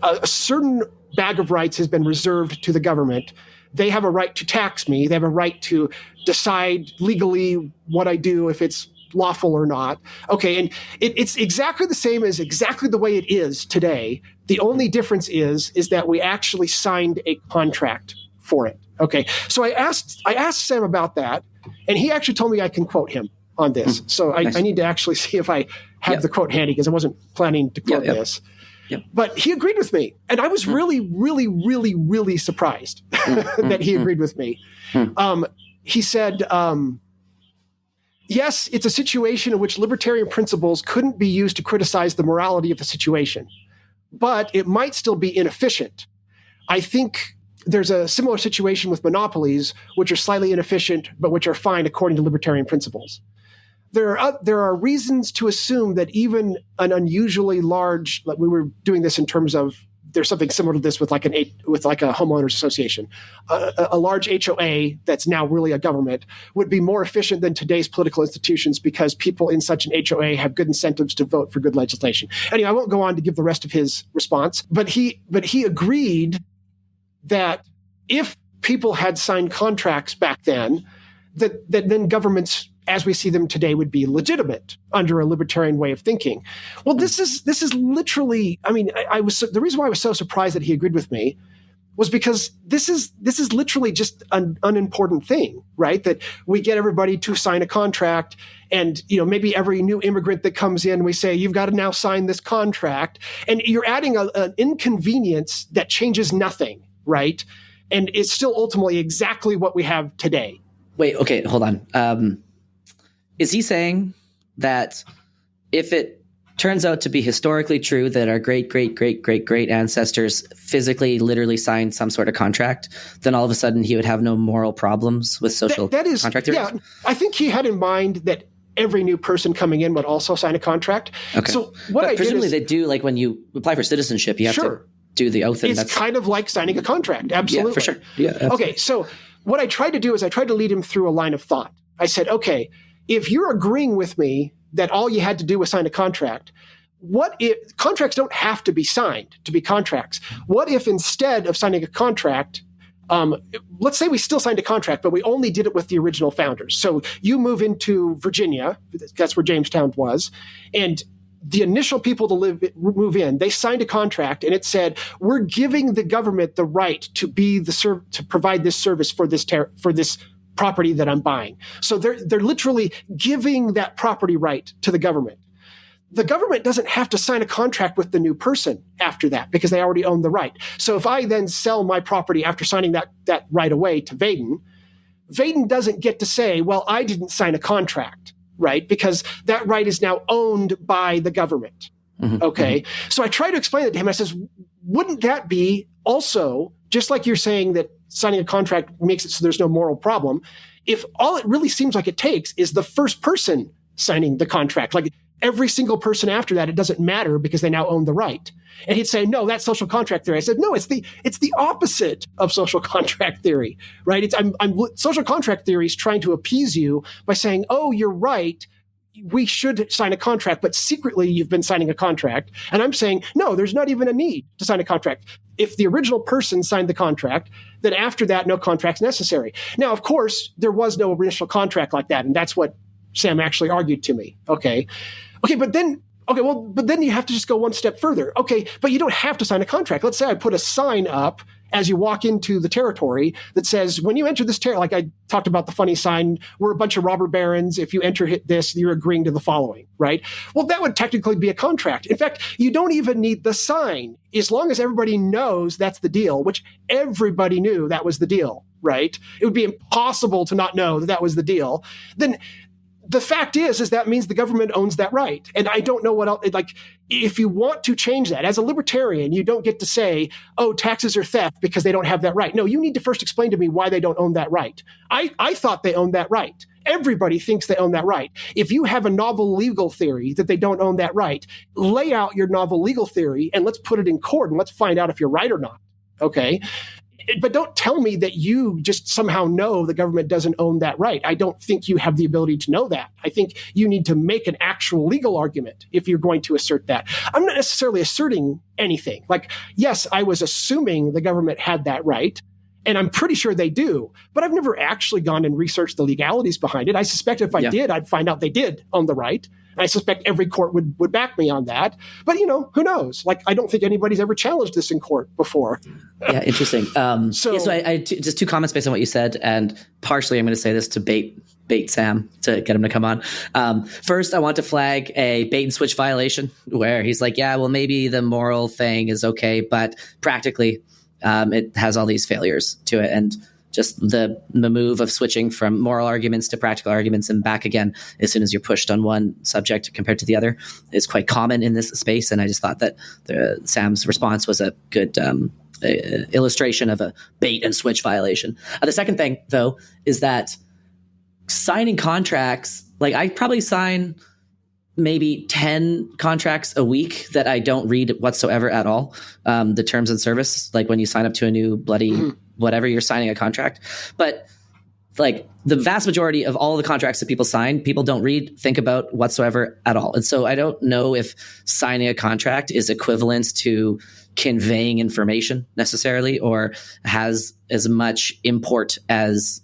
a certain bag of rights has been reserved to the government. They have a right to tax me. They have a right to decide legally what I do, if it's lawful or not. Okay, and it's exactly the same as exactly the way it is today. The only difference is that we actually signed a contract for it. Okay, so I asked Sam about that, and he actually told me I can quote him on this. So I need to actually see if I have the quote handy because I wasn't planning to quote this. Yep. But he agreed with me. And I was really, really, really, really surprised that he agreed with me. He said, yes, it's a situation in which libertarian principles couldn't be used to criticize the morality of the situation, but it might still be inefficient. I think there's a similar situation with monopolies, which are slightly inefficient, but which are fine according to libertarian principles. There are reasons to assume that even an unusually large, like we were doing this in terms of, there's something similar to this with like a homeowners association, a large HOA that's now really a government would be more efficient than today's political institutions because people in such an HOA have good incentives to vote for good legislation. Anyway, I won't go on to give the rest of his response, but he agreed that if people had signed contracts back then, that then governments as we see them today would be legitimate under a libertarian way of thinking. Well, this is literally, I mean, the reason why I was so surprised that he agreed with me was because this is literally just an unimportant thing, right? That we get everybody to sign a contract, and maybe every new immigrant that comes in, we say, you've got to now sign this contract, and you're adding an inconvenience that changes nothing, right? And it's still ultimately exactly what we have today. Wait, okay, hold on. Is he saying that if it turns out to be historically true that our great ancestors physically, literally signed some sort of contract, then all of a sudden he would have no moral problems with social contract theories? Yeah, I think he had in mind that every new person coming in would also sign a contract. Okay. So what presumably they do, like when you apply for citizenship, you have to do the oath. And it's kind of like signing a contract. Absolutely. Yeah, for sure. Yeah, absolutely. Okay, so what I tried to do is I tried to lead him through a line of thought. I said, okay, if you're agreeing with me that all you had to do was sign a contract, what if contracts don't have to be signed to be contracts? What if instead of signing a contract, let's say we still signed a contract, but we only did it with the original founders. So you move into Virginia, that's where Jamestown was, and the initial people to move in, they signed a contract, and it said, we're giving the government the right to be to provide this service for this property that I'm buying. So they're literally giving that property right to the government. The government doesn't have to sign a contract with the new person after that because they already own the right. So if I then sell my property after signing that right away to Vaden doesn't get to say, well, I didn't sign a contract, right? Because that right is now owned by the government. Mm-hmm. Okay. Mm-hmm. So I try to explain it to him. I says, wouldn't that be also, just like you're saying that signing a contract makes it so there's no moral problem, if all it really seems like it takes is the first person signing the contract, like every single person after that, it doesn't matter because they now own the right. And he'd say, no, that's social contract theory. I said, no, it's the opposite of social contract theory, right? Social contract theory is trying to appease you by saying, oh, you're right, we should sign a contract, but secretly you've been signing a contract. And I'm saying, no, there's not even a need to sign a contract. If the original person signed the contract, then after that, no contract's necessary. Now, of course, there was no initial contract like that. And that's what Sam actually argued to me. Okay, but then you have to just go one step further. Okay, but you don't have to sign a contract. Let's say I put a sign up as you walk into the territory that says, when you enter this territory, like I talked about the funny sign, we're a bunch of robber barons. If you enter this, you're agreeing to the following, right? Well, that would technically be a contract. In fact, you don't even need the sign. As long as everybody knows that's the deal, which everybody knew that was the deal, right? It would be impossible to not know that was the deal. Then the fact is that means the government owns that right. And I don't know what else, like, if you want to change that, as a libertarian, you don't get to say, oh, taxes are theft because they don't have that right. No, you need to first explain to me why they don't own that right. I thought they owned that right. Everybody thinks they own that right. If you have a novel legal theory that they don't own that right, lay out your novel legal theory and let's put it in court and let's find out if you're right or not. Okay? But don't tell me that you just somehow know the government doesn't own that right. I don't think you have the ability to know that. I think you need to make an actual legal argument if you're going to assert that. I'm not necessarily asserting anything. Like, yes, I was assuming the government had that right, and I'm pretty sure they do, but I've never actually gone and researched the legalities behind it. I suspect if I did, I'd find out they did own the right. I suspect every court would back me on that. But, who knows? Like, I don't think anybody's ever challenged this in court before. Yeah, interesting. So I just two comments based on what you said. And partially I'm going to say this to bait Sam to get him to come on. First, I want to flag a bait and switch violation where he's like, yeah, well, maybe the moral thing is okay, but practically it has all these failures to it. And just the move of switching from moral arguments to practical arguments and back again as soon as you're pushed on one subject compared to the other is quite common in this space. And I just thought that Sam's response was a good illustration of a bait and switch violation. The second thing, though, is that signing contracts, like I probably sign maybe 10 contracts a week that I don't read whatsoever at all. The terms and service, like when you sign up to a new bloody whatever, you're signing a contract. But like the vast majority of all the contracts that people sign, people don't read, think about whatsoever at all. And so I don't know if signing a contract is equivalent to conveying information necessarily, or has as much import as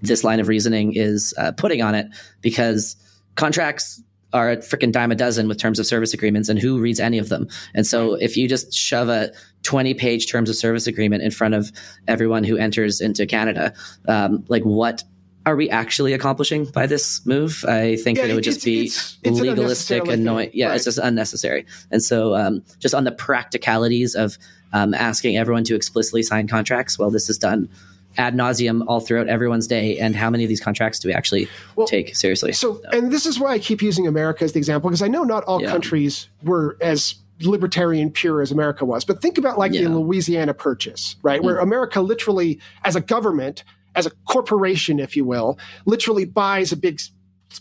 this line of reasoning is putting on it, because contracts are a freaking dime a dozen with terms of service agreements, and who reads any of them? And so if you just shove a 20-page terms of service agreement in front of everyone who enters into Canada, like what are we actually accomplishing by this move? I think that it would just be legalistic, annoying. Yeah, right. It's just unnecessary. And so just on the practicalities of asking everyone to explicitly sign contracts, well, this is done ad nauseum all throughout everyone's day. And how many of these contracts do we actually take seriously? So, and this is why I keep using America as the example, because I know not all countries were as libertarian pure as America was. But think about the Louisiana Purchase, right? Where America literally, as a government, as a corporation, if you will, literally buys a big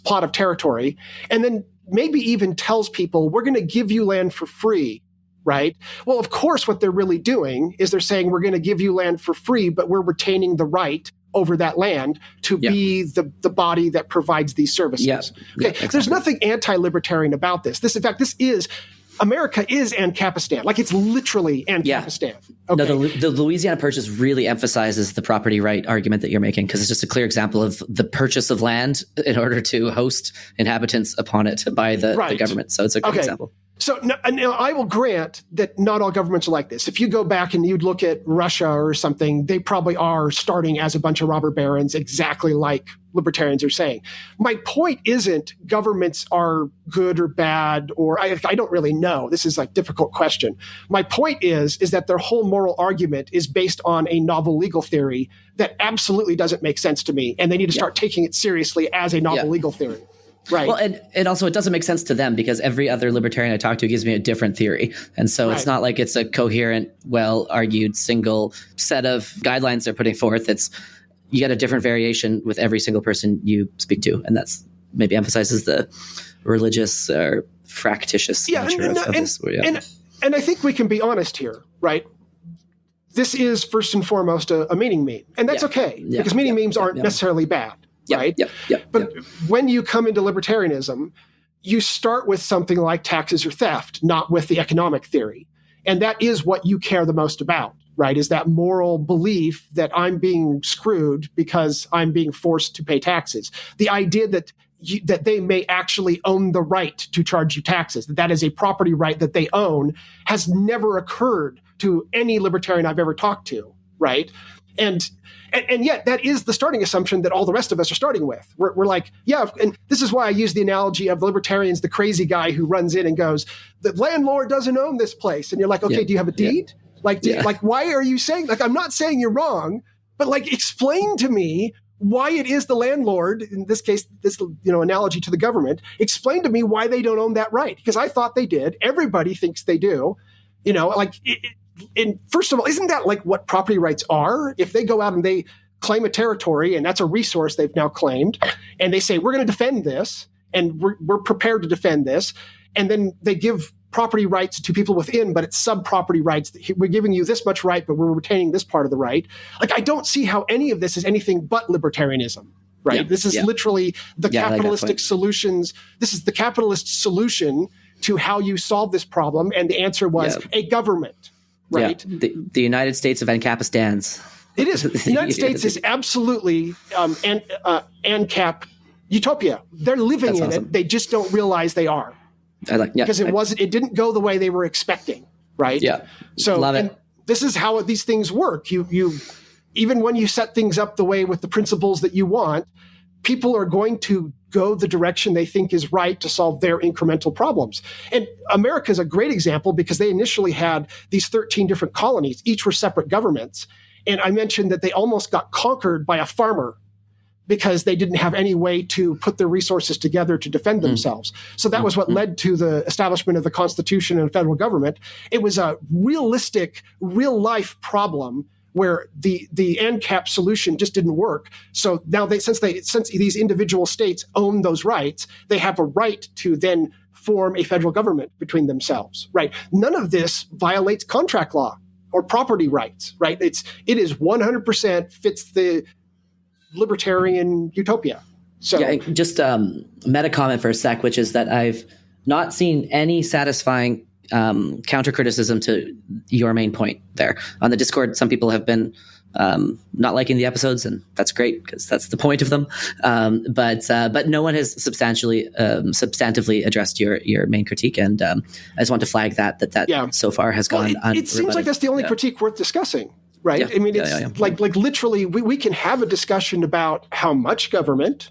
plot of territory and then maybe even tells people, we're going to give you land for free, right? Well, of course, what they're really doing is they're saying we're going to give you land for free, but we're retaining the right over that land to be the body that provides these services. Exactly. There's nothing anti-libertarian about this. America is Ancapistan. Like, it's literally Ancapistan. Okay. No, the Louisiana Purchase really emphasizes the property right argument that you're making, because it's just a clear example of the purchase of land in order to host inhabitants upon it by the government. So it's a good example. So now I will grant that not all governments are like this. If you go back and you'd look at Russia or something, they probably are starting as a bunch of robber barons, exactly like libertarians are saying. My point isn't governments are good or bad, or I don't really know. This is a difficult question. My point is that their whole moral argument is based on a novel legal theory that absolutely doesn't make sense to me, and they need to start taking it seriously as a novel legal theory. Right. Well, and also it doesn't make sense to them because every other libertarian I talk to gives me a different theory. And so it's not like it's a coherent, well-argued single set of guidelines they're putting forth. You get a different variation with every single person you speak to. And that's maybe emphasizes the religious or fractious nature of this. And I think we can be honest here, right? This is first and foremost a meaning meme. And that's okay, because meaning memes aren't necessarily bad. Right? But when you come into libertarianism, you start with something like taxes or theft, not with the economic theory. And that is what you care the most about, right? Is that moral belief that I'm being screwed because I'm being forced to pay taxes. The idea that they may actually own the right to charge you taxes, that is a property right that they own, has never occurred to any libertarian I've ever talked to, right? And yet that is the starting assumption that all the rest of us are starting with. We're like, and this is why I use the analogy of libertarians, the crazy guy who runs in and goes, the landlord doesn't own this place. And you're like, okay, do you have a deed? Why are you saying, I'm not saying you're wrong, but explain to me why it is the landlord, in this case, this analogy to the government, explain to me why they don't own that right. Because I thought they did. Everybody thinks they do. And first of all, isn't that what property rights are? If they go out and they claim a territory, and that's a resource they've now claimed, and they say, we're going to defend this, and we're prepared to defend this, and then they give property rights to people within, but it's sub-property rights. We're giving you this much right, but we're retaining this part of the right. I don't see how any of this is anything but libertarianism, right? Yeah, this is literally the capitalistic solutions. This is the capitalist solution to how you solve this problem, and the answer was a government. Right. Yeah. The United States of Ancapistans. It is. The United States is absolutely ANCAP utopia. They're living in it. They just don't realize they are. Because it didn't go the way they were expecting. Right. Yeah. So love it. This is how these things work. You even when you set things up the way with the principles that you want, people are going to go the direction they think is right to solve their incremental problems. And America is a great example because they initially had these 13 different colonies. Each were separate governments. And I mentioned that they almost got conquered by a farmer because they didn't have any way to put their resources together to defend themselves. So that was what led to the establishment of the Constitution and federal government. It was a realistic, real-life problem where the ANCAP solution just didn't work. So now since these individual states own those rights, they have a right to then form a federal government between themselves, right? None of this violates contract law or property rights, right? It is 100% fits the libertarian utopia. So just meta comment for a sec, which is that I've not seen any satisfying counter criticism to your main point there. On the Discord, some people have been not liking the episodes, and that's great because that's the point of them. But no one has substantively addressed your main critique, and I just want to flag that so far has gone. It seems like that's the only critique worth discussing, right? Yeah. I mean, it's like literally we can have a discussion about how much government.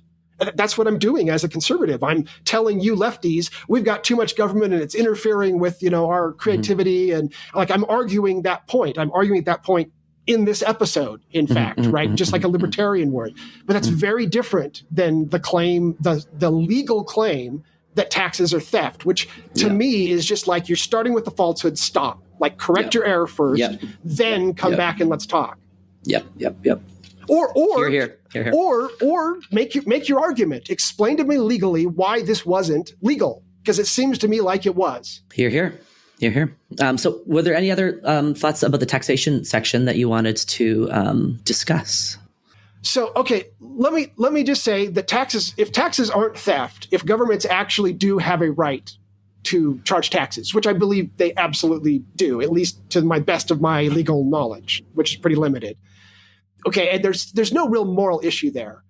That's what I'm doing as a conservative. I'm telling you lefties, we've got too much government and it's interfering with, our creativity. And I'm arguing that point. I'm arguing at that point in this episode, in fact, right? Just like a libertarian would. But that's very different than the claim, the legal claim that taxes are theft, which to me is just like you're starting with the falsehood, stop. Like correct your error first, then come back and let's talk. Yep. Or Here. Or make your argument. Explain to me legally why this wasn't legal, because it seems to me like it was. Here. So were there any other thoughts about the taxation section that you wanted to discuss? So, okay, let me just say that if taxes aren't theft, if governments actually do have a right to charge taxes, which I believe they absolutely do, at least to my best of my legal knowledge, which is pretty limited. Okay, and there's no real moral issue there.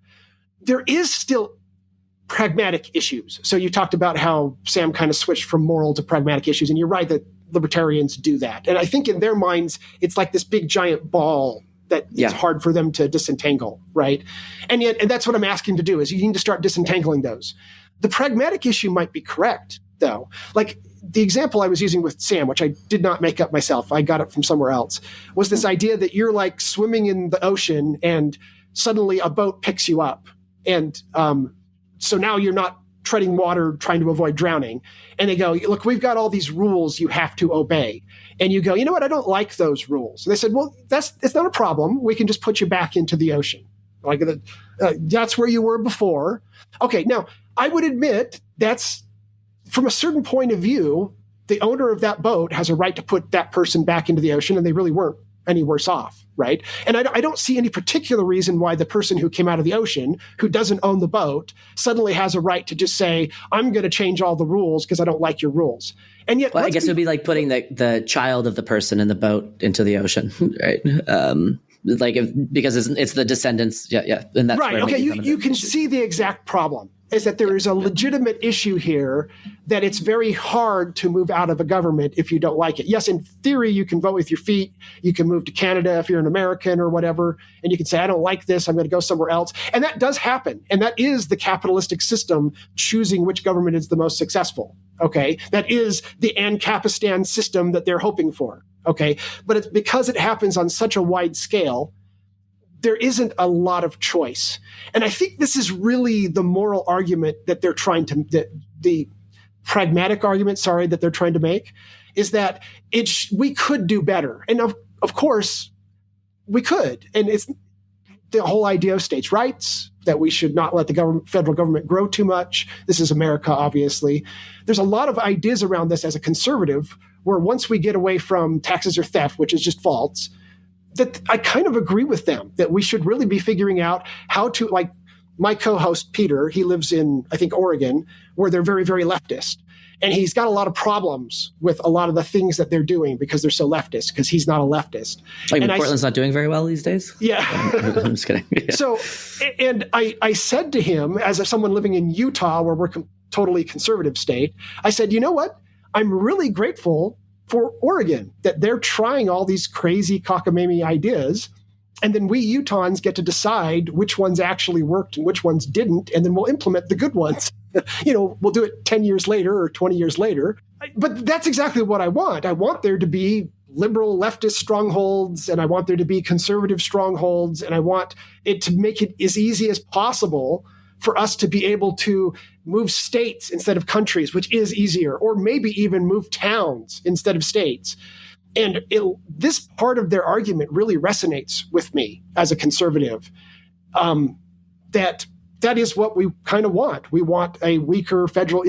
There is still pragmatic issues. So you talked about how Sam kind of switched from moral to pragmatic issues, and you're right that libertarians do that. And I think in their minds, it's like this big giant ball that it's hard for them to disentangle, right? And that's what I'm asking to do, is you need to start disentangling those. The pragmatic issue might be correct, though. Like the example I was using with Sam, which I did not make up myself, I got it from somewhere else, was this idea that you're like swimming in the ocean and suddenly a boat picks you up. And so now you're not treading water trying to avoid drowning. And they go, look, we've got all these rules you have to obey. And you go, you know what? I don't like those rules. And they said, well, it's not a problem. We can just put you back into the ocean. Like that's where you were before. Okay, now I would admit that's, from a certain point of view, the owner of that boat has a right to put that person back into the ocean, and they really weren't any worse off, right? And I don't see any particular reason why the person who came out of the ocean, who doesn't own the boat, suddenly has a right to just say, I'm going to change all the rules because I don't like your rules. And yet, I guess it would be like putting the child of the person in the boat into the ocean, right? Because it's the descendants, and that's right. Okay, you can see the exact problem. Is that there is a legitimate issue here that it's very hard to move out of a government if you don't like it. Yes, in theory, you can vote with your feet. You can move to Canada if you're an American or whatever, and you can say, I don't like this, I'm going to go somewhere else. And that does happen. And that is the capitalistic system choosing which government is the most successful. Okay, that is the Ancapistan system that they're hoping for. Okay, but it's because it happens on such a wide scale, there isn't a lot of choice. And I think this is really the moral argument that they're trying to, the pragmatic argument, that they're trying to make, is that we could do better. And of course, we could. And it's the whole idea of states' rights, that we should not let the federal government grow too much. This is America, obviously. There's a lot of ideas around this as a conservative, where once we get away from taxes or theft, which is just false, that I kind of agree with them, that we should really be figuring out how to, like my co-host, Peter, he lives in, I think, Oregon, where they're very, very leftist. And he's got a lot of problems with a lot of the things that they're doing because they're so leftist, because he's not a leftist. Like Portland's not doing very well these days? Yeah. I'm just kidding. Yeah. So, and I said to him, as someone living in Utah, where we're totally conservative state, I said, you know what? I'm really grateful for Oregon, that they're trying all these crazy cockamamie ideas, and then we Utahns get to decide which ones actually worked and which ones didn't, and then we'll implement the good ones. We'll do it 10 years later or 20 years later. But that's exactly what I want. I want there to be liberal leftist strongholds, and I want there to be conservative strongholds, and I want it to make it as easy as possible for us to be able to move states instead of countries, which is easier, or maybe even move towns instead of states. And this part of their argument really resonates with me as a conservative, that is what we kind of want. We want a weaker federal,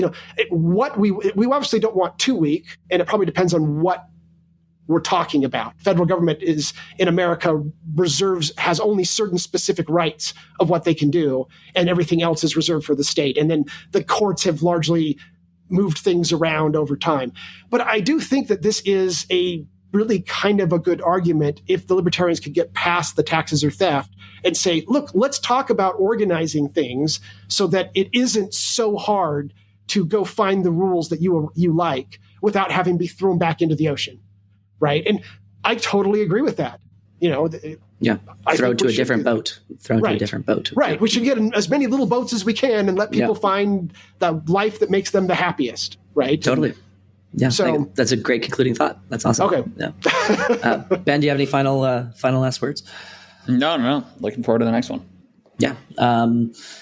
we obviously don't want too weak, and it probably depends on what we're talking about. Federal government is, in America, has only certain specific rights of what they can do, and everything else is reserved for the state. And then the courts have largely moved things around over time. But I do think that this is a really kind of a good argument if the libertarians could get past the taxes or theft and say, look, let's talk about organizing things so that it isn't so hard to go find the rules that you like without having to be thrown back into the ocean, right? And I totally agree with that. Thrown to a different boat. Right. We should get as many little boats as we can and let people find the life that makes them the happiest, right? Totally. Yeah, so that's a great concluding thought. That's awesome. Okay. Yeah. Ben, do you have any final last words? No. Looking forward to the next one. Yeah.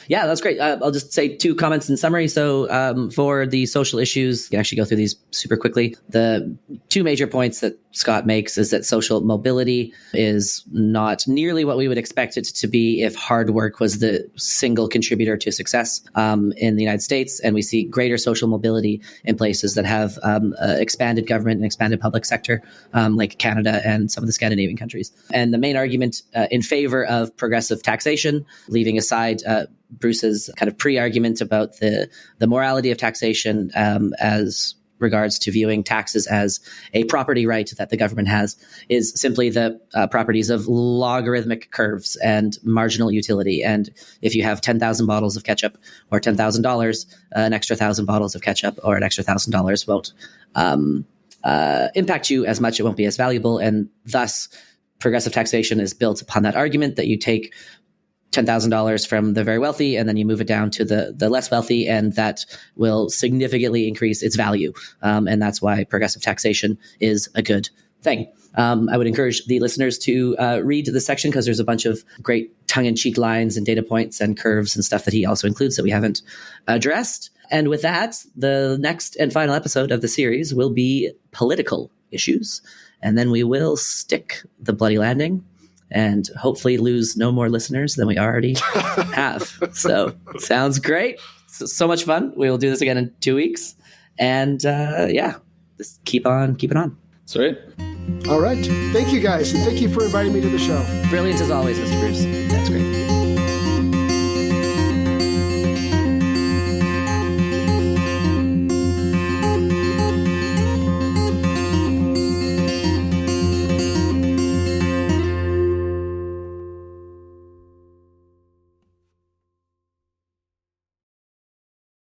That's great. I'll just say 2 comments in summary. So for the social issues, you can actually go through these super quickly. The 2 major points that Scott makes is that social mobility is not nearly what we would expect it to be if hard work was the single contributor to success in the United States. And we see greater social mobility in places that have expanded government and expanded public sector, like Canada and some of the Scandinavian countries. And the main argument in favor of progressive taxation, leaving aside Bruce's kind of pre-argument about the morality of taxation as regards to viewing taxes as a property right that the government has, is simply the properties of logarithmic curves and marginal utility. And if you have 10,000 bottles of ketchup or $10,000, an extra 1,000 bottles of ketchup or an extra $1,000 won't impact you as much. It won't be as valuable. And thus, progressive taxation is built upon that argument that you take $10,000 from the very wealthy, and then you move it down to the less wealthy, and that will significantly increase its value. And that's why progressive taxation is a good thing. I would encourage the listeners to read this section because there's a bunch of great tongue-in-cheek lines and data points and curves and stuff that he also includes that we haven't addressed. And with that, the next and final episode of the series will be political issues. And then we will stick the bloody landing and hopefully lose no more listeners than we already have. So sounds great. So much fun. We will do this again in 2 weeks. And just keep on keeping on. Sweet. All right. Thank you guys. And thank you for inviting me to the show. Brilliant as always, Mr. Bruce. That's great.